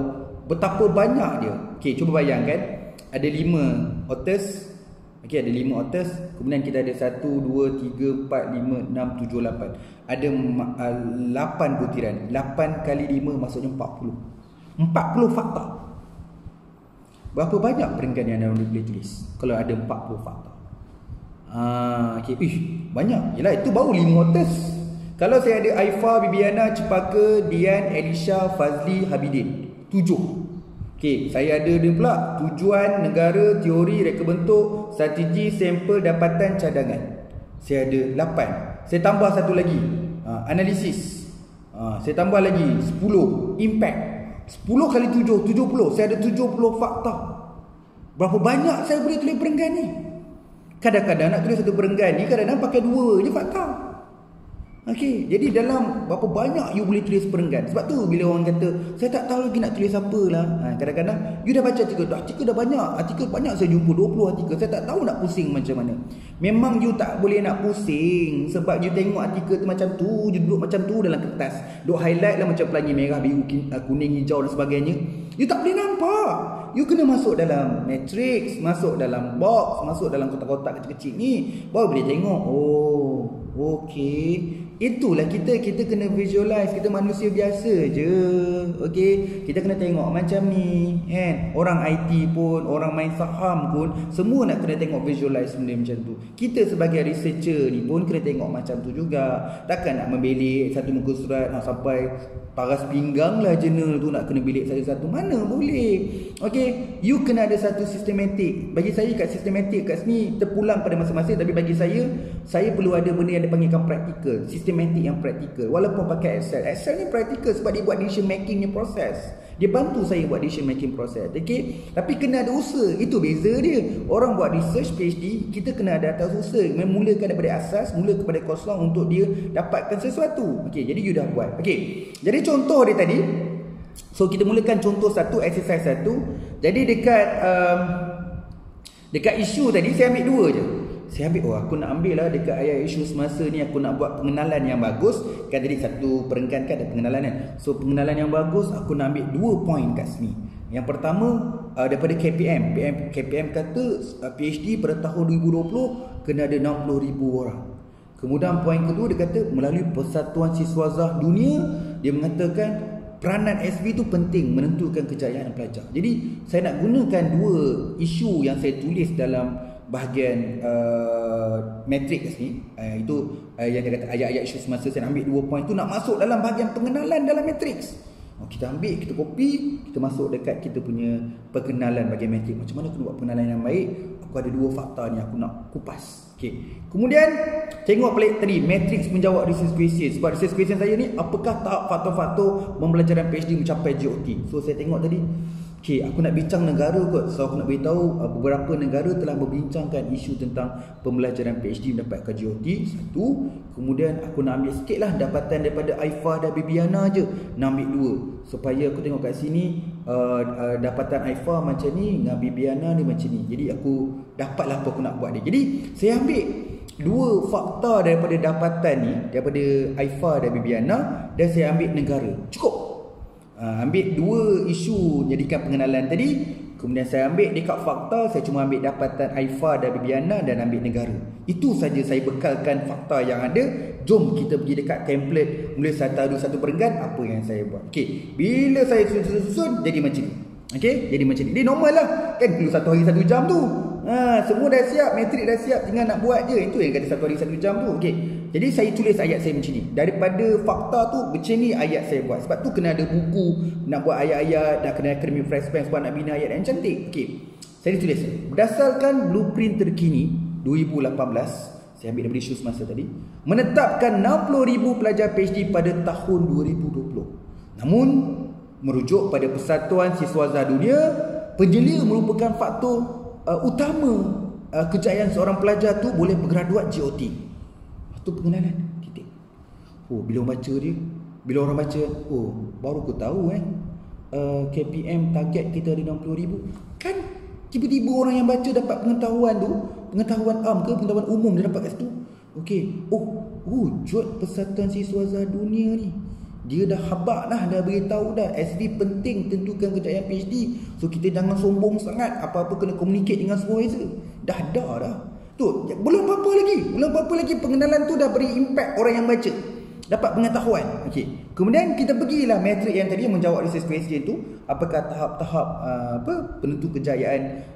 A: betapa banyak dia. Okey, cuba bayangkan ada 5 authors. Okey, ada 5 authors. Kemudian kita ada 1, 2, 3, 4, 5, 6, 7, 8. Ada 8 butiran. 8 kali 5 maksudnya 40. 40 fakta. Berapa banyak perenggan yang anda boleh tulis kalau ada 40 fakta? Okey, banyak. Yalah, itu baru 5 authors. Kalau saya ada Aifa, Bibiana, Cepaka, Dian, Elisha, Fazli, Habidin. 7. Okey, saya ada dia pula tujuan, negara, teori, reka bentuk, strategi, sampel, dapatan, cadangan. Saya ada 8. Saya tambah satu lagi, analisis. Saya tambah lagi 10, impact. 10 kali 7, 70. Saya ada 70 fakta. Berapa banyak saya boleh tulis perenggan ni? Kadang-kadang nak tulis satu perenggan ni, kadang-kadang pakai 2 je fakta. Okey, jadi dalam berapa banyak you boleh tulis perenggan. Sebab tu bila orang kata saya tak tahu lagi nak tulis apa lah, kadang-kadang you dah baca artikel dah banyak. Artikel banyak, saya jumpa 20 artikel. Saya tak tahu nak pusing macam mana. Memang you tak boleh nak pusing sebab you tengok artikel tu macam tu, you duduk macam tu dalam kertas, duk highlight lah macam pelangi merah, biru, kuning, hijau dan sebagainya. You tak boleh nampak. You kena masuk dalam matrix, masuk dalam box, masuk dalam kotak-kotak kecil-kecil ni, baru boleh tengok. Oh, okey. Itulah kita kena visualize. Kita manusia biasa je. Okey, kita kena tengok macam ni, kan? Orang IT pun, orang main saham pun, semua nak kena tengok visualize benda macam tu. Kita sebagai researcher ni pun kena tengok macam tu juga. Takkan nak membelik satu muka surat sampai paras pinggang lah jurnal tu, nak kena bilik satu-satu. Mana boleh. Okey, you kena ada satu sistematik. Bagi saya kat sistematik kat sini terpulang pada masing-masing, tapi bagi saya perlu ada benda yang dipanggilkan practical, sistematik yang practical. Walaupun pakai Excel ni practical sebab dia buat decision making ni proses. Dia bantu saya buat decision making proses. Okey, tapi kena ada usaha. Itu beza dia. Orang buat research PhD, kita kena ada atas usaha, memulakan daripada asas, mula kepada kosong untuk dia dapatkan sesuatu. Okey, jadi you dah buat. Okey, jadi contoh dia tadi. So kita mulakan contoh satu, exercise satu. Jadi dekat isu tadi saya ambil 2 je. Saya ambil, aku nak ambil lah dekat ayat isu semasa ni, aku nak buat pengenalan yang bagus. Kan tadi satu perenggan kan ada pengenalan kan. So pengenalan yang bagus, aku nak ambil 2 poin kat sini. Yang pertama daripada KPM. KPM kata PhD pada tahun 2020 kena ada 60,000 orang. Kemudian poin kedua dia kata melalui Persatuan Siswazah Dunia, dia mengatakan peranan SV itu penting menentukan kejayaan pelajar. Jadi saya nak gunakan 2 isu yang saya tulis dalam bahagian matrix ni, itu yang dia kata ayat-ayat isu semasa. Saya nak ambil 2 poin tu nak masuk dalam bahagian pengenalan dalam matrix. Kita ambil, kita copy, kita masuk dekat kita punya perkenalan bahagian matrix. Macam mana kena buat pengenalan yang baik? Aku ada 2 fakta ni aku nak kupas. Okey. Kemudian tengok balik tadi matrix menjawab research question. Sebab research question saya ni, apakah tahap faktor-faktor pembelajaran PhD mencapai GOT. So saya tengok tadi, okey, aku nak bincang negara kot. So aku nak beritahu beberapa negara telah membincangkan isu tentang pembelajaran PhD mendapatkan GOT. Satu. Kemudian aku nak ambil sikit lah dapatan daripada Aifa dan Bibiana je. Nak ambil 2. Supaya aku tengok kat sini dapatan Aifa macam ni, dengan Bibiana ni macam ni. Jadi aku dapatlah apa aku nak buat dia. Jadi saya ambil 2 fakta daripada dapatan ni, daripada Aifa dan Bibiana, dan saya ambil negara. Cukup. Ambil 2 isu jadikan pengenalan tadi. Kemudian saya ambil dekat fakta, saya cuma ambil dapatan Aifa dan Bibiana dan ambil negara. Itu saja saya bekalkan fakta yang ada. Jom kita pergi dekat template mula satu perenggan apa yang saya buat. Okey, bila saya susun jadi macam ni. Okey, jadi macam ni. Dia normal lah. Kan perlu 1 hari 1 jam tu. Semua dah siap, matrik dah siap, tinggal nak buat je. Itu yang kata 1 hari 1 jam tu. Okey. Jadi saya tulis ayat saya macam ni. Daripada fakta tu macam ni ayat saya buat. Sebab tu kena ada buku nak buat ayat-ayat, dan kena academic flashbang sebab nak bina ayat yang cantik. Okey. Saya tulis berdasarkan blueprint terkini 2018, saya ambil daripada isu semasa tadi, menetapkan 60,000 pelajar PhD pada tahun 2020. Namun merujuk pada Persatuan Siswazah Dunia, penjelia merupakan faktor utama kejayaan seorang pelajar tu boleh bergraduat GOT. Itu pengenalan titik. Bila orang baca, baru aku tahu KPM target kita ada 60,000. Kan tiba-tiba orang yang baca dapat pengetahuan tu, pengetahuan am ke pengetahuan umum dia dapat kat situ. Okey. Wujud Persatuan Siswazah Dunia ni, dia dah habaq dah beritahu dah SV penting tentukan kejayaan PhD. So kita jangan sombong sangat, apa-apa kena communicate dengan semua itu. Dah tu, belum apa-apa lagi pengenalan tu dah beri impact orang yang baca, dapat pengetahuan. Okey. Kemudian kita pergilah matrik yang tadi menjawab research question tu, apakah tahap-tahap penentu kejayaan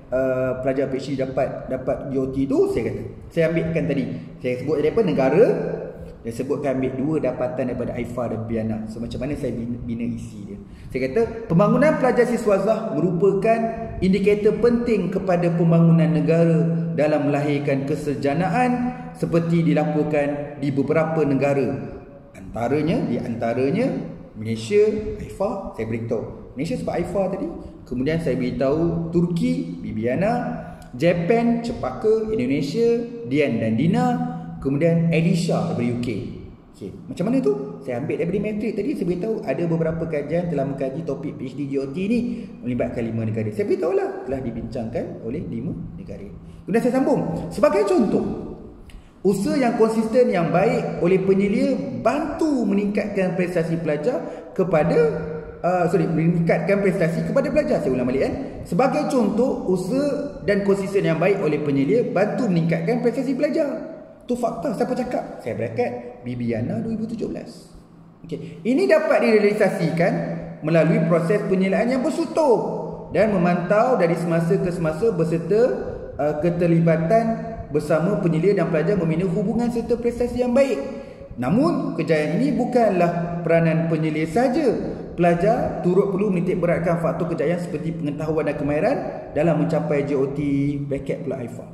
A: pelajar PhD dapat GOT tu. Saya ambilkan tadi, saya sebut tadi negara. Saya sebutkan ambil 2 dapatan daripada AIFA dan Bibiana. So macam mana saya bina isi dia. Saya kata pembangunan pelajar siswazah merupakan indikator penting kepada pembangunan negara dalam melahirkan kesejanaan seperti dilaporkan di beberapa negara. Di antaranya Malaysia, AIFA, saya beritahu. Malaysia sebab AIFA tadi. Kemudian saya beritahu Turki, Bibiana, Japan, Cepaka, Indonesia, Dian dan Dina, kemudian Elisha daripada UK. Okay. Macam mana tu? Saya ambil daripada matrik tadi. Saya beritahu ada beberapa kajian telah mengkaji topik PhD GOT ni melibatkan 5 negara. Saya beritahu lah telah dibincangkan oleh 5 negara. Kemudian saya sambung. Sebagai contoh, usaha yang konsisten yang baik oleh penyelia bantu meningkatkan prestasi pelajar kepada meningkatkan prestasi kepada pelajar. Saya ulang balik Sebagai contoh, usaha dan konsisten yang baik oleh penyelia bantu meningkatkan prestasi pelajar. Tu fakta. Siapa cakap? Saya bracket Bibiana 2017. Okey. Ini dapat direalisasikan melalui proses penyelaan yang bersutur dan memantau dari semasa ke semasa berserta keterlibatan bersama penyelia dan pelajar membina hubungan serta prestasi yang baik. Namun, kejayaan ini bukanlah peranan penyelia saja. Pelajar turut perlu menitik beratkan faktor kejayaan seperti pengetahuan dan kemahiran dalam mencapai GOT bracket pula AIFA.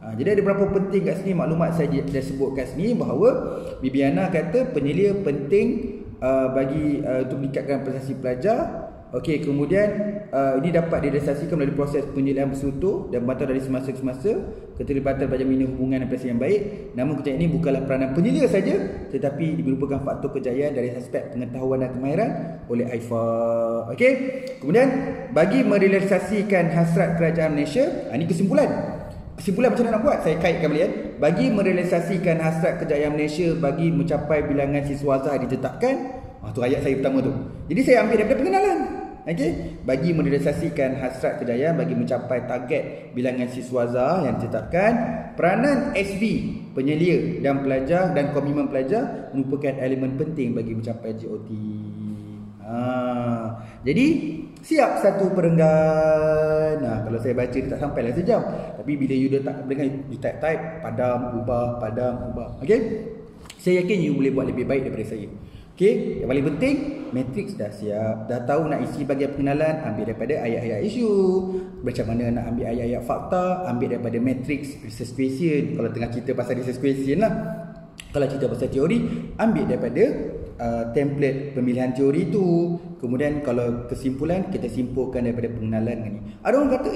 A: Jadi ada berapa penting kat sini maklumat saya dah sebut kat sini bahawa Bibiana kata penyelia penting bagi untuk meningkatkan prestasi pelajar. Okey, kemudian ini dapat direalisasikan melalui proses penyelaan bersutur dan memantau dari semasa ke semasa keterlibatan pelajar membina hubungan dan prestasi yang baik. Namun kejayaan ini bukanlah peranan penyelia saja, tetapi merupakan faktor kejayaan dari aspek pengetahuan dan kemahiran oleh AIFA. Okey, kemudian bagi merealisasikan hasrat kerajaan Malaysia, ini kesimpulan macam mana nak buat? Saya kaitkan balik bagi merealisasikan hasrat kejayaan Malaysia bagi mencapai bilangan siswazah ditetapkan. Tu ayat saya pertama tu. Jadi saya ambil daripada pengenalan. Okey, bagi merealisasikan hasrat kejayaan bagi mencapai target bilangan siswazah yang ditetapkan, peranan SV, penyelia dan pelajar dan komitmen pelajar merupakan elemen penting bagi mencapai GOT. Jadi siap satu perenggan. Kalau saya baca dia tak sampai lah sejam. Tapi bila you letak perenggan, you type padam, ubah. Okey, saya yakin you boleh buat lebih baik daripada saya. Okey, yang paling penting matrix dah siap. Dah tahu nak isi bahagian pengenalan, ambil daripada ayat-ayat isu. Macam mana nak ambil ayat-ayat fakta, ambil daripada matrix research question. Kalau tengah cerita pasal research question lah. Kalau cerita pasal teori, ambil daripada template pemilihan teori tu. Kemudian kalau kesimpulan, kita simpulkan daripada pengenalan ni. Ada orang kata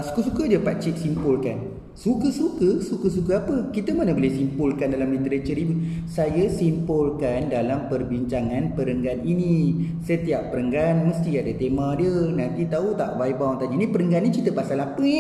A: suka-suka je Pak Cik simpulkan. Suka-suka apa? Kita mana boleh simpulkan dalam literature review. Saya simpulkan dalam perbincangan perenggan ini. Setiap perenggan mesti ada tema dia. Nanti tahu tak vibe orang tanya, ni perenggan ni cerita pasal apa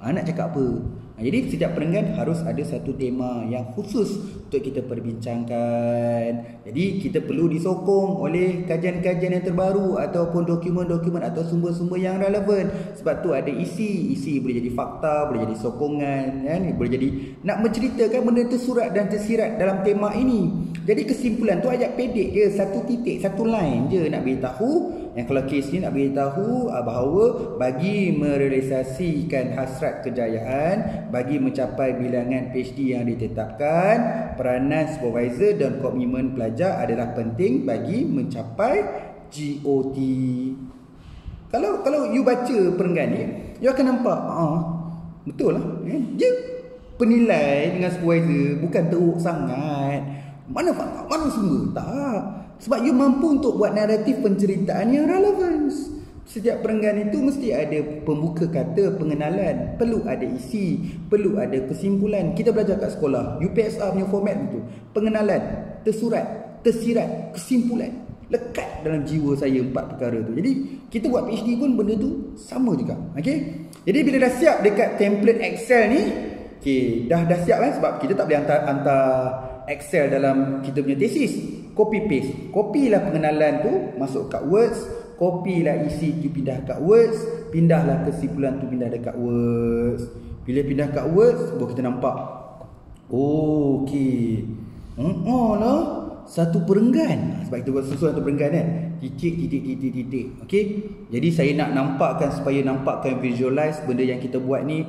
A: nak cakap apa? Jadi setiap perenggan harus ada satu tema yang khusus untuk kita perbincangkan. Jadi kita perlu disokong oleh kajian-kajian yang terbaru ataupun dokumen-dokumen atau sumber-sumber yang relevan. Sebab tu ada isi boleh jadi fakta, boleh jadi sokongan, boleh jadi nak menceritakan benda tersurat dan tersirat dalam tema ini. Jadi kesimpulan tu ayat pendek je, satu titik, satu line je nak beritahu. Yang kalau kes ni nak beritahu bahawa bagi merealisasikan hasrat kejayaan, bagi mencapai bilangan PhD yang ditetapkan, peranan supervisor dan komitmen pelajar adalah penting bagi mencapai GOT. Kalau you baca perenggan ni, you akan nampak betul lah. Dia penilai dengan supervisor bukan teruk sangat. Mana fakta, mana sumber? Tak. Sebab you mampu untuk buat naratif penceritaan yang relevan. Setiap perenggan itu mesti ada pembuka kata, pengenalan, perlu ada isi, perlu ada kesimpulan. Kita belajar kat sekolah, UPSR punya format itu. Pengenalan, tersurat, tersirat, kesimpulan. Lekat dalam jiwa saya 4 perkara tu. Jadi kita buat PhD pun benda tu sama juga. Okey. Jadi bila dah siap dekat template Excel ni, okey, dah siap kan, sebab kita tak boleh hantar Excel dalam kita punya tesis. Copy paste. Copylah pengenalan tu masuk kat Words, copylah isi tu pindah kat Words, pindahlah kesimpulan tu pindah dekat Words. Bila pindah kat Words, baru kita nampak. Okey. Lah satu perenggan. Sebab kita buat susun satu perenggan kan. Titik. Okey. Jadi saya nak nampakkan supaya nampakkan visualize benda yang kita buat ni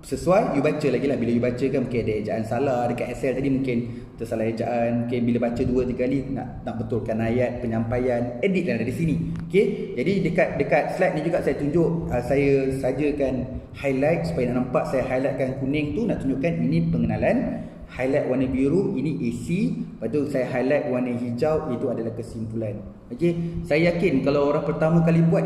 A: sesuai, you baca lagi lah. Bila you baca kan mungkin ada ejaan salah dekat Excel tadi, mungkin tersalah ejaan, mungkin bila baca 2-3 kali nak betulkan ayat, penyampaian, edit lah dari sini. Okey, jadi dekat slide ni juga saya tunjuk, saya sajakan highlight supaya nak nampak. Saya highlightkan kuning tu nak tunjukkan ini pengenalan, highlight warna biru ini isi, lepas tu saya highlight warna hijau itu adalah kesimpulan. Okey, saya yakin kalau orang pertama kali buat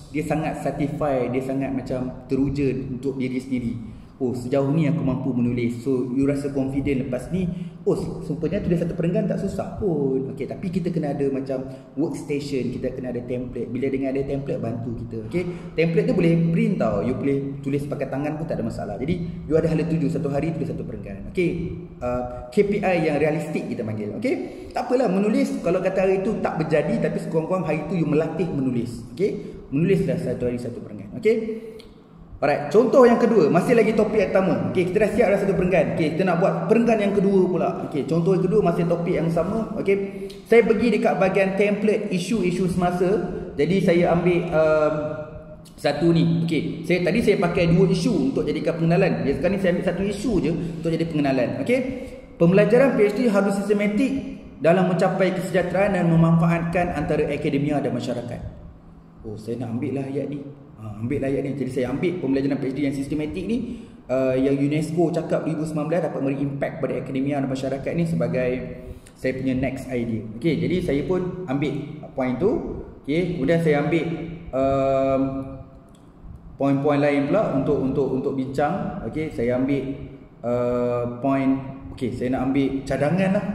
A: dia sangat satisfy, dia sangat macam teruja untuk diri sendiri. Oh, sejauh ni aku mampu menulis. So you rasa confident lepas ni. Oh, sumpahnya tulis satu perenggan tak susah pun. Okey, tapi kita kena ada macam workstation, kita kena ada template. Bila dengan ada template bantu kita. Okey, template tu boleh print tau. You boleh tulis pakai tangan pun tak ada masalah. Jadi you ada hala tuju, satu hari tulis satu perenggan. Okey, KPI yang realistik kita panggil. Okey, tak apalah menulis. Kalau kata hari tu tak berjadi, tapi sekurang-kurang hari tu you melatih menulis. Okey, menulislah satu hari satu perenggan. Okey. Alright, contoh yang kedua, masih lagi topik yang pertama. Okey, kita dah siap dah satu perenggan. Okey, kita nak buat perenggan yang kedua pula. Okey, contoh yang kedua masih topik yang sama. Okey, saya pergi dekat bahagian template isu-isu semasa. Jadi saya ambil satu ni. Okey, tadi saya pakai 2 isu untuk jadikan pengenalan. Sekarang ni saya ambil satu isu je untuk jadi pengenalan. Okey, pembelajaran PhD harus sistematik dalam mencapai kesejahteraan dan memanfaatkan antara akademia dan masyarakat. Oh, saya nak ambil lah ayat ni. Ambil ayat ni. Jadi saya ambil pembelajaran PhD yang sistematik ni, yang UNESCO cakap 2019 dapat memberi impact pada akademia dan masyarakat ni sebagai saya punya next idea. Okey, jadi saya pun ambil point tu. Okey, kemudian saya ambil poin-poin lain pula untuk bincang. Okey, saya ambil point. Okey, saya nak ambil cadangan lah.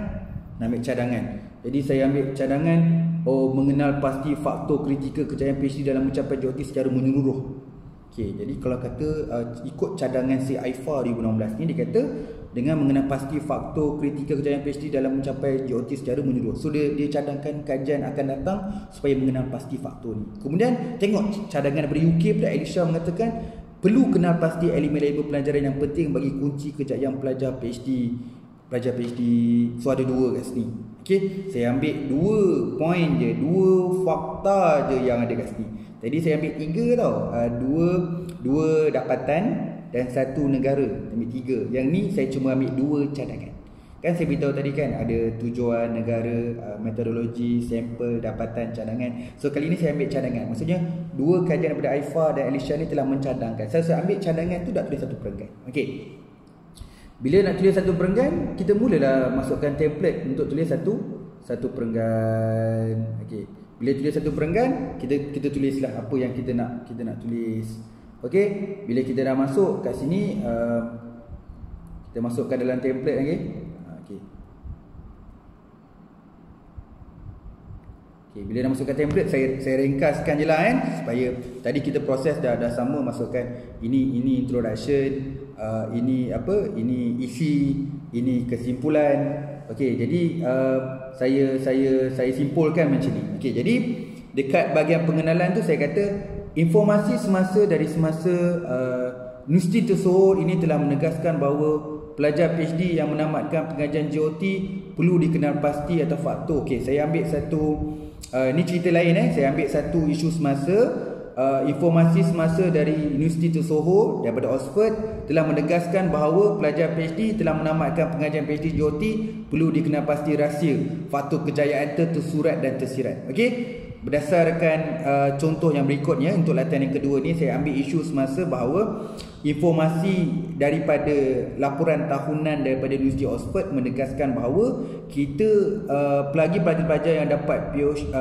A: Nak ambil cadangan. Jadi saya ambil cadangan mengenal pasti faktor kritikal kejayaan PhD dalam mencapai JOT secara menyeluruh. Okey, jadi kalau kata ikut cadangan si AIFA 2016 ni, dia kata dengan mengenal pasti faktor kritikal kejayaan PhD dalam mencapai JOT secara menyeluruh. So dia cadangkan kajian akan datang supaya mengenal pasti faktor ni. Kemudian tengok cadangan daripada UK pula, Alicia mengatakan perlu kenal pasti elemen-elemen pelajaran yang penting bagi kunci kejayaan pelajar PhD. So ada 2 kat sini. Okey, saya ambil 2 poin je, 2 fakta je yang ada kat sini. Tadi saya ambil 3 tau. 2 dapatan dan 1 negara. Ambil 3. Yang ni saya cuma ambil 2 cadangan. Kan saya beritahu tadi kan ada tujuan, negara, metodologi, sampel, dapatan, cadangan. So kali ni saya ambil cadangan. Maksudnya 2 kajian daripada AIFA dan Alicia ni telah mencadangkan. Saya ambil cadangan tu dah tulis satu perenggan. Okey. Bila nak tulis satu perenggan, kita mulalah masukkan template untuk tulis satu perenggan. Okey. Bila tulis satu perenggan, kita tulislah apa yang kita nak tulis. Okey. Bila kita dah masuk kat sini, kita masukkan dalam template lagi. Okey. Okey, bila dah masukkan template, saya ringkaskan je lah kan, supaya tadi kita proses dah sama, masukkan ini introduction, ini apa, ini isi, ini kesimpulan. Okey, jadi saya simpulkan macam ni. Okey, jadi dekat bahagian pengenalan tu saya kata informasi semasa Universiti Tersohor ini telah menegaskan bahawa pelajar PhD yang menamatkan pengajian JOT perlu dikenal pasti atau faktor. Okey, saya ambil satu ni cerita lain saya ambil satu isu semasa. Informasi semasa dari Universiti Tersohor daripada Oxford telah menegaskan bahawa pelajar PhD telah menamatkan pengajian PhD JOT perlu dikenal pasti rahsia, faktor kejayaan tersurat dan tersirat. Okey, berdasarkan contoh yang berikutnya untuk latihan yang kedua ni, saya ambil isu semasa bahawa informasi daripada laporan tahunan daripada Universiti Oxford menegaskan bahawa kita pelajar-pelajar yang dapat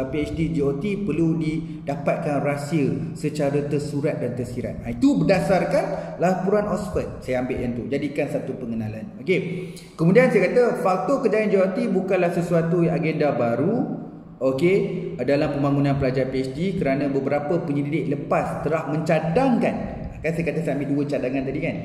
A: PhD JOT perlu didapatkan rahsia secara tersurat dan tersirat. Itu berdasarkan laporan Oxford. Saya ambil yang tu, jadikan satu pengenalan. Okey. Kemudian saya kata faktor kejayaan JOT bukanlah sesuatu agenda baru. Okey, dalam pembangunan pelajar PhD kerana beberapa penyelidik lepas telah mencadangkan. Kan saya kata saya ambil 2 cadangan tadi kan.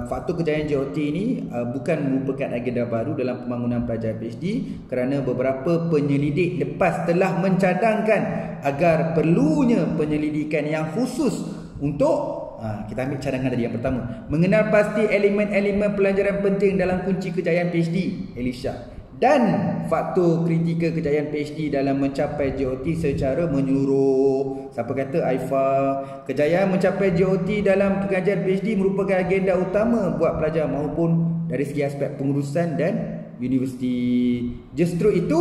A: Faktor kejayaan JOT ini bukan merupakan agenda baru dalam pembangunan pelajar PhD kerana beberapa penyelidik lepas telah mencadangkan agar perlunya penyelidikan yang khusus untuk kita ambil cadangan tadi yang pertama, mengenal pasti elemen-elemen pelajaran penting dalam kunci kejayaan PhD, Alicia. dan faktor kritikal kejayaan PhD dalam mencapai JOT secara menyeluruh. Siapa kata AIFA? Kejayaan mencapai JOT dalam pengajian PhD merupakan agenda utama buat pelajar maupun dari segi aspek pengurusan dan universiti. Justru itu,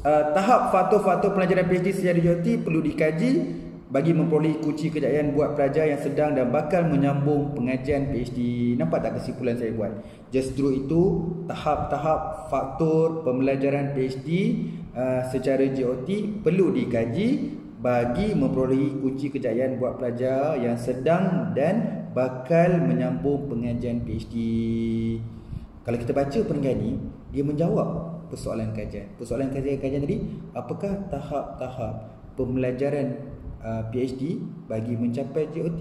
A: tahap faktor-faktor pelajaran PhD secara JOT perlu dikaji bagi memperoleh kunci kejayaan buat pelajar yang sedang dan bakal menyambung pengajian PhD. Nampak tak kesimpulan saya buat? Justru itu, tahap-tahap faktor pembelajaran PhD secara JOT perlu dikaji bagi memperoleh kunci kejayaan buat pelajar yang sedang dan bakal menyambung pengajian PhD. Kalau kita baca perenggan ni, dia menjawab persoalan kajian. Persoalan kajian tadi, apakah tahap-tahap pembelajaran PhD bagi mencapai JOT?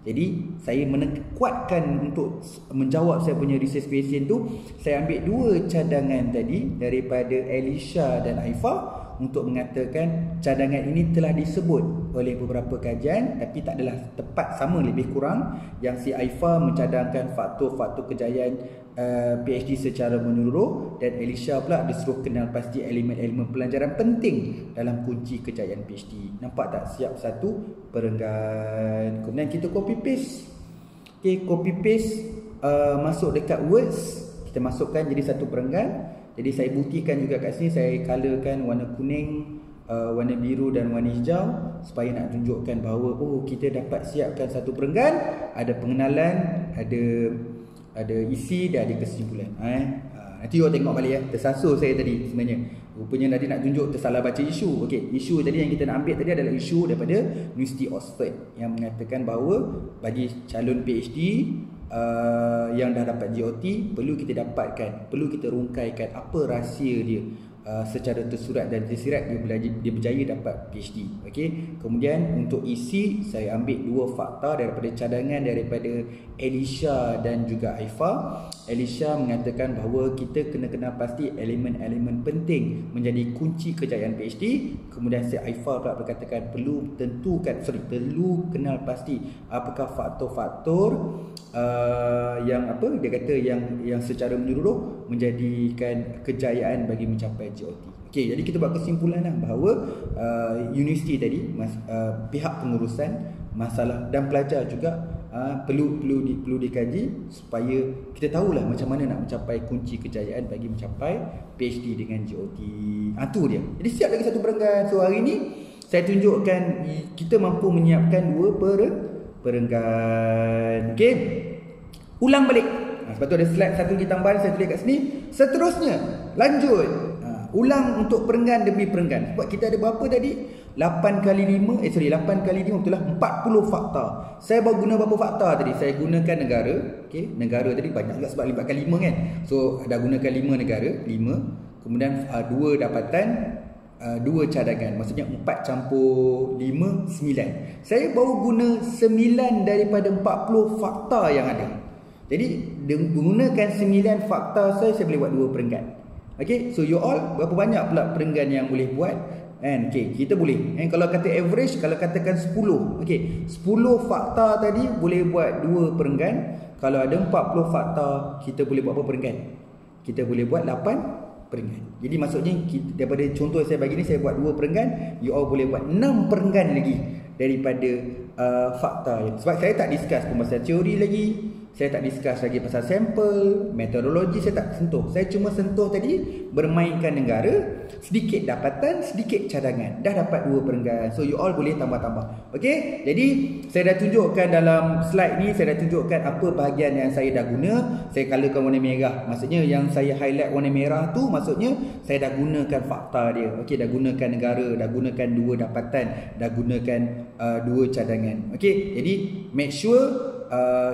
A: Jadi saya kuatkan untuk menjawab saya punya research question tu. Saya ambil dua cadangan tadi daripada Alicia dan AIFA untuk mengatakan cadangan ini telah disebut oleh beberapa kajian tapi tak adalah tepat sama lebih kurang. Yang si AIFA mencadangkan faktor-faktor kejayaan PhD secara menyeluruh dan Alicia pula disuruh kenal pasti elemen-elemen pelajaran penting dalam kunci kejayaan PhD. Nampak tak? Siap satu perenggan. Kemudian kita copy paste. Okay, copy paste masuk dekat words, kita masukkan jadi satu perenggan. Jadi saya buktikan juga kat sini, saya colorkan warna kuning, warna biru dan warna hijau supaya nak tunjukkan bahawa kita dapat siapkan satu perenggan, ada pengenalan, ada isi dan ada kesimpulan. Nanti awak tengok balik ya. Tersasul saya tadi sebenarnya. Rupanya tadi nak tunjuk tersalah baca isu. Okey, isu tadi yang kita nak ambil tadi adalah isu daripada Universiti Oxford yang mengatakan bahawa bagi calon PhD yang dah dapat JOT perlu kita dapatkan, perlu kita rungkaikan apa rahsia dia secara tersurat dan tersirat dia berjaya dapat PhD. Okey. Kemudian untuk isi saya ambil dua fakta daripada cadangan daripada Alicia dan juga AIFA. Alicia mengatakan bahawa kita kena kenal pasti elemen-elemen penting menjadi kunci kejayaan PhD. Kemudian si AIFA pula berkatakan perlu kenal pasti apakah faktor-faktor yang dia kata yang secara menyeluruh menjadikan kejayaan bagi mencapai JOT. Okey, jadi kita buat kesimpulan bahawa universiti tadi pihak pengurusan masalah dan pelajar juga perlu dikaji supaya kita tahulah macam mana nak mencapai kunci kejayaan bagi mencapai PhD dengan JOT. Tu dia. Jadi siap lagi satu perenggan. So hari ni saya tunjukkan kita mampu menyiapkan dua perenggan. Okey. Ulang balik. Sebab tu ada slide satu lagi tambahan saya tulis kat sini. Seterusnya, lanjut. Ulang untuk perenggan demi perenggan. Sebab kita ada berapa tadi? 8 kali 5 betul lah 40 fakta. Saya baru guna berapa fakta tadi? Saya gunakan negara. Okey, negara tadi banyak juga sebab 4 kali 5 kan. So dah gunakan 5 negara, 5. Kemudian 2 dapatan, 2 cadangan. Maksudnya 4 campur 5, 9. Saya baru guna 9 daripada 40 fakta yang ada. Jadi menggunakan 9 fakta saya boleh buat 2 perenggan. Okay, so you all berapa banyak pula perenggan yang boleh buat? Okay, kita boleh. Kalau kata average, kalau katakan 10. Okay, 10 fakta tadi boleh buat 2 perenggan. Kalau ada 40 fakta, kita boleh buat berapa perenggan? Kita boleh buat 8 perenggan. Jadi maksudnya daripada contoh saya bagi ni, saya buat 2 perenggan, you all boleh buat 6 perenggan lagi daripada fakta. Sebab saya tak discuss pembahasan teori lagi. Saya tak discuss lagi pasal sampel, metodologi saya tak sentuh. Saya cuma sentuh tadi bermainkan negara, sedikit dapatan, sedikit cadangan. Dah dapat 2 perenggan. So you all boleh tambah-tambah. Okey? Jadi saya dah tunjukkan dalam slide ni, saya dah tunjukkan apa bahagian yang saya dah guna. Saya colorkan warna merah. Maksudnya yang saya highlight warna merah tu maksudnya saya dah gunakan fakta dia. Okey, dah gunakan negara, dah gunakan 2 dapatan, dah gunakan 2 cadangan. Okey? Jadi make sure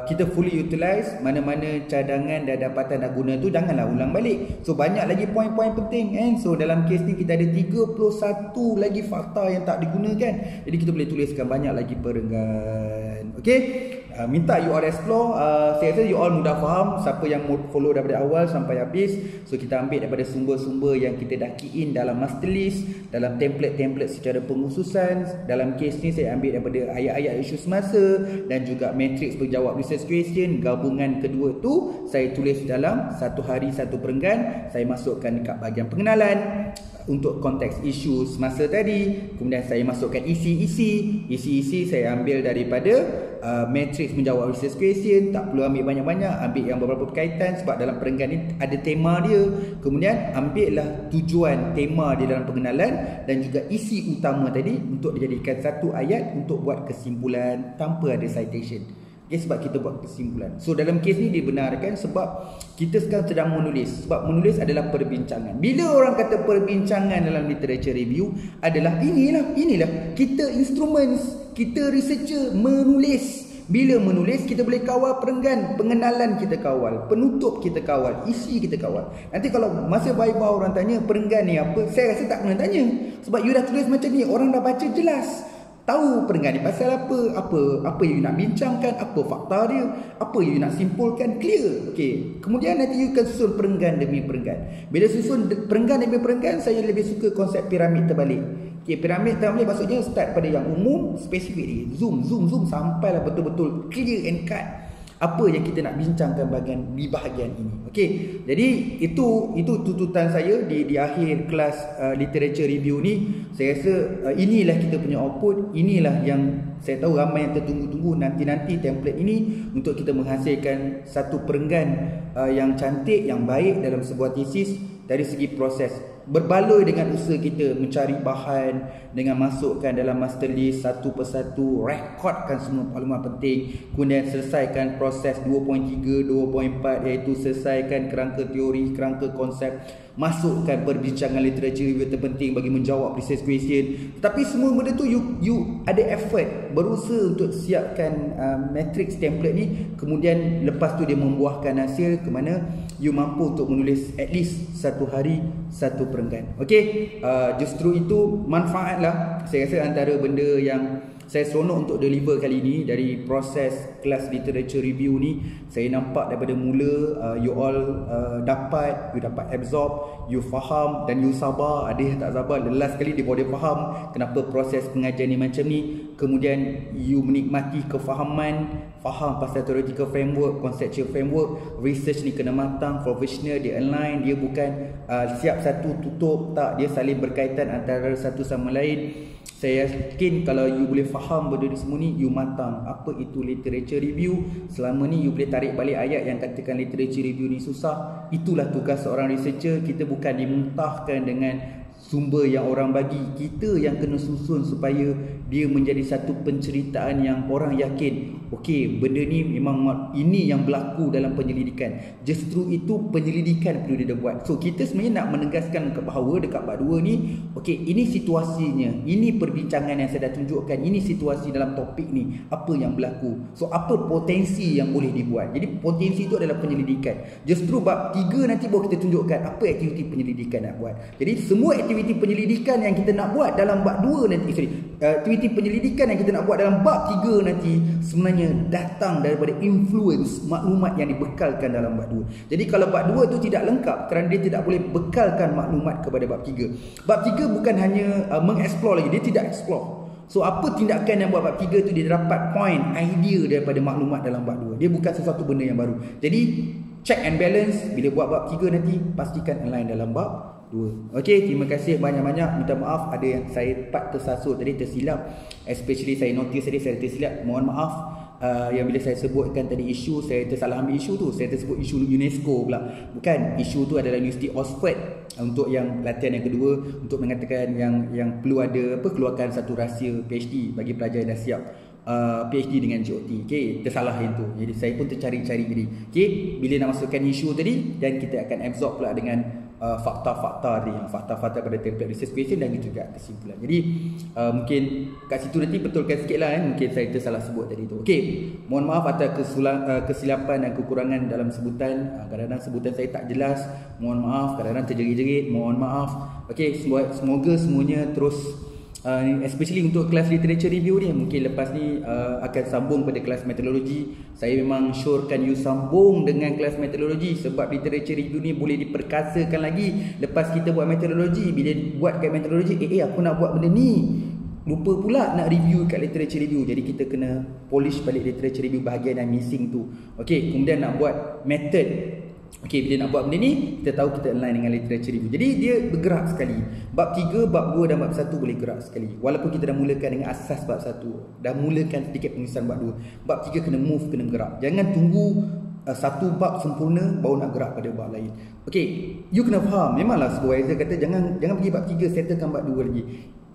A: kita fully utilize mana-mana cadangan dan dapatan dah guna tu, janganlah ulang balik. So banyak lagi poin-poin penting kan. So dalam kes ni kita ada 31 lagi fakta yang tak digunakan. Jadi kita boleh tuliskan banyak lagi perenggan. Okey. minta you all explore. Saya rasa you all mudah faham. Siapa yang follow daripada awal sampai habis, so kita ambil daripada sumber-sumber yang kita dah key in dalam master list, dalam template-template secara pengususan. Dalam case ni saya ambil daripada ayat-ayat isu semasa dan juga matrix berjawab research question. Gabungan kedua tu saya tulis dalam satu hari satu perenggan. Saya masukkan dekat bahagian pengenalan untuk konteks isu semasa tadi. Kemudian saya masukkan isi-isi saya ambil daripada matrix menjawab research question. Tak perlu ambil banyak-banyak, ambil yang beberapa berkaitan sebab dalam perenggan ni ada tema dia. Kemudian ambillah tujuan tema di dalam pengenalan dan juga isi utama tadi untuk dijadikan satu ayat untuk buat kesimpulan tanpa ada citation. Okay, sebab kita buat kesimpulan. So dalam kes ni dibenarkan sebab kita sekarang sedang menulis. Sebab menulis adalah perbincangan. Bila orang kata perbincangan dalam literature review adalah inilah kita instruments, kita researcher menulis. Bila menulis kita boleh kawal perenggan, pengenalan kita kawal, penutup kita kawal, isi kita kawal. Nanti kalau masa viva orang tanya perenggan ni apa, saya rasa tak kena tanya. Sebab you dah tulis macam ni, orang dah baca jelas. Tahu perenggan ni pasal apa you nak bincangkan, apa fakta dia, apa you nak simpulkan, clear. Okey. Kemudian nanti you akan susun perenggan demi perenggan. Bila susun perenggan demi perenggan, saya lebih suka konsep piramid terbalik. Okey, piramid terbalik maksudnya start pada yang umum, spesifik, zoom sampailah betul-betul clear and cut apa yang kita nak bincangkan di bahagian ini. Okey. Jadi itu tuntutan saya di akhir kelas literature review ni. Saya rasa inilah kita punya output, inilah yang saya tahu ramai yang tertunggu-tunggu nanti template ini untuk kita menghasilkan satu perenggan yang cantik, yang baik dalam sebuah tesis dari segi proses. Berbaloi dengan usaha kita mencari bahan dengan masukkan dalam master list satu persatu, rekodkan semua maklumat penting, kemudian selesaikan proses 2.3, 2.4 iaitu selesaikan kerangka teori, kerangka konsep, masukkan perbincangan literature review terpenting bagi menjawab research question. Tapi semua benda tu you ada effort, berusaha untuk siapkan matrix template ni, kemudian lepas tu dia membuahkan hasil ke mana you mampu untuk menulis at least satu hari satu perenggan. Okey, justru itu manfaatlah. Saya rasa antara benda yang saya seronok untuk deliver kali ini dari proses kelas literature review ni, saya nampak daripada mula you all dapat absorb, you faham dan you sabar. Ada yang tak sabar, last kali dia baru dia faham kenapa proses pengajian ni macam ni. Kemudian you menikmati kefahaman, faham pasal theoretical framework, conceptual framework, research ni kena matang, professional, dia align, dia bukan siap satu tutup, tak, dia saling berkaitan antara satu sama lain. Saya yakin kalau you boleh faham benda ni semua ni, you matang apa itu literature review. Selama ni you boleh tarik balik ayat yang katakan literature review ni susah. Itulah tugas seorang researcher. Kita bukan dimuntahkan dengan sumber yang orang bagi, kita yang kena susun supaya dia menjadi satu penceritaan yang orang yakin, okey, benda ni memang ini yang berlaku dalam penyelidikan. Justru itu penyelidikan perlu dia buat. So kita sebenarnya nak menegaskan bahawa dekat bab 2 ni, okey, ini situasinya, ini perbincangan yang saya dah tunjukkan, ini situasi dalam topik ni, apa yang berlaku. So apa potensi yang boleh dibuat. Jadi potensi itu adalah penyelidikan. Justru bab 3 nanti baru kita tunjukkan apa aktiviti penyelidikan nak buat. Jadi semua aktiviti penyelidikan yang kita nak buat dalam bab 2 nanti, aktiviti penyelidikan yang kita nak buat dalam bab 3 nanti sebenarnya datang daripada influence maklumat yang dibekalkan dalam bab 2. Jadi kalau bab 2 tu tidak lengkap kerana dia tidak boleh bekalkan maklumat kepada bab 3. Bab 3 bukan hanya mengeksplor lagi, dia tidak explore. So apa tindakan yang buat bab 3 tu, dia dapat point, idea daripada maklumat dalam bab 2. Dia bukan sesuatu benda yang baru. Jadi check and balance bila buat bab 3 nanti, pastikan align dalam bab 2. Okey, terima kasih banyak-banyak. Minta maaf ada yang saya tersasul tadi, tersilap. Especially saya notice tadi saya tersilap. Mohon maaf. Yang bila saya sebutkan tadi isu, saya tersalah ambil isu tu. Saya tersebut isu UNESCO pula. Bukan, isu tu adalah University Oxford untuk yang latihan yang kedua, untuk mengatakan yang perlu ada keluarkan satu rahsia PhD bagi pelajar yang dah siap PhD dengan GOT. Okey, tersalah yang tu. Jadi saya pun tercari-cari tadi. Okey, bila nak masukkan isu tadi, dan kita akan absorb pula dengan fakta-fakta tadi, fakta-fakta pada template research question dan juga kesimpulan. Jadi mungkin kat situ nanti betulkan sikit lah mungkin saya tersalah sebut tadi tu. Okey, mohon maaf atas kesilapan dan kekurangan dalam sebutan. Kadang-kadang sebutan saya tak jelas, mohon maaf. Kadang-kadang terjerit-jerit, mohon maaf. Okey, semoga semuanya terus especially untuk kelas literature review ni. Mungkin lepas ni akan sambung pada kelas metodologi. Saya memang syorkan you sambung dengan kelas metodologi, sebab literature review ni boleh diperkasakan lagi lepas kita buat metodologi. Bila buat kat metodologi, aku nak buat benda ni, lupa pula nak review kat literature review. Jadi kita kena polish balik literature review bahagian yang missing tu. Okey, kemudian nak buat method. Okey, bila nak buat benda ni, kita tahu kita align dengan literature review. Jadi dia bergerak sekali. Bab 3, bab 2 dan bab 1 boleh gerak sekali. Walaupun kita dah mulakan dengan asas bab 1, dah mulakan sedikit pengesahan bab 2. Bab 3 kena move, kena bergerak. Jangan tunggu satu bab sempurna baru nak gerak pada bab lain. Okey, you kena faham. Memanglah supervisor kata jangan pergi bab 3, settlekan bab 2 lagi.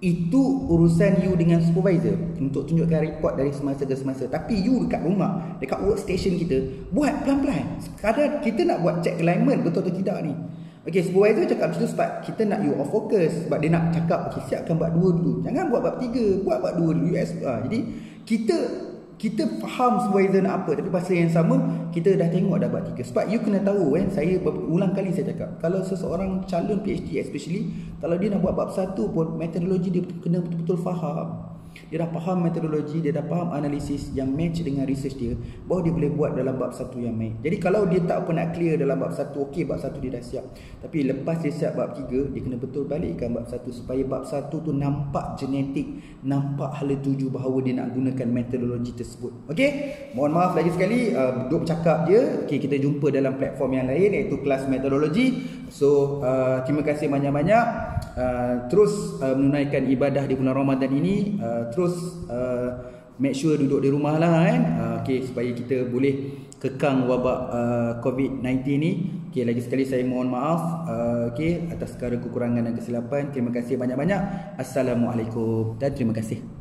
A: Itu urusan you dengan supervisor untuk tunjukkan report dari semasa ke semasa. Tapi you dekat rumah, dekat workstation kita, buat pelan-pelan. Kadang kita nak buat check alignment betul atau tidak ni. Okay, supervisor cakap macam tu sebab kita nak you off focus. Sebab dia nak cakap, okay, siapkan bab 2 dulu, jangan buat bab 3, buat bab 2 dulu. Jadi kita faham supervisor nak apa, tapi pasal yang sama kita dah tengok dah bab 3. Sebab you kena tahu kan, saya berulang kali saya cakap, kalau seseorang calon PhD especially, kalau dia nak buat bab 1 pun, metodologi dia kena betul-betul faham. Dia dah faham metodologi, dia dah faham analisis yang match dengan research dia, baru dia boleh buat dalam bab 1 yang baik. Jadi kalau dia tak apa nak clear dalam bab 1, okey, bab 1 dia dah siap. Tapi lepas dia siap bab 3, dia kena betul balikkan bab 1 supaya bab 1 tu nampak genetik, nampak hala tuju bahawa dia nak gunakan metodologi tersebut. Okey, mohon maaf lagi sekali, duk bercakap je. Okey, kita jumpa dalam platform yang lain iaitu kelas metodologi. So terima kasih banyak-banyak. Terus menunaikan ibadah di bulan Ramadan ini. Terus make sure duduk di rumah lah kan. Okay, supaya kita boleh kekang wabak COVID-19 ni. Okay, lagi sekali saya mohon maaf okay, atas segala kekurangan dan kesilapan. Terima kasih banyak-banyak. Assalamualaikum dan terima kasih.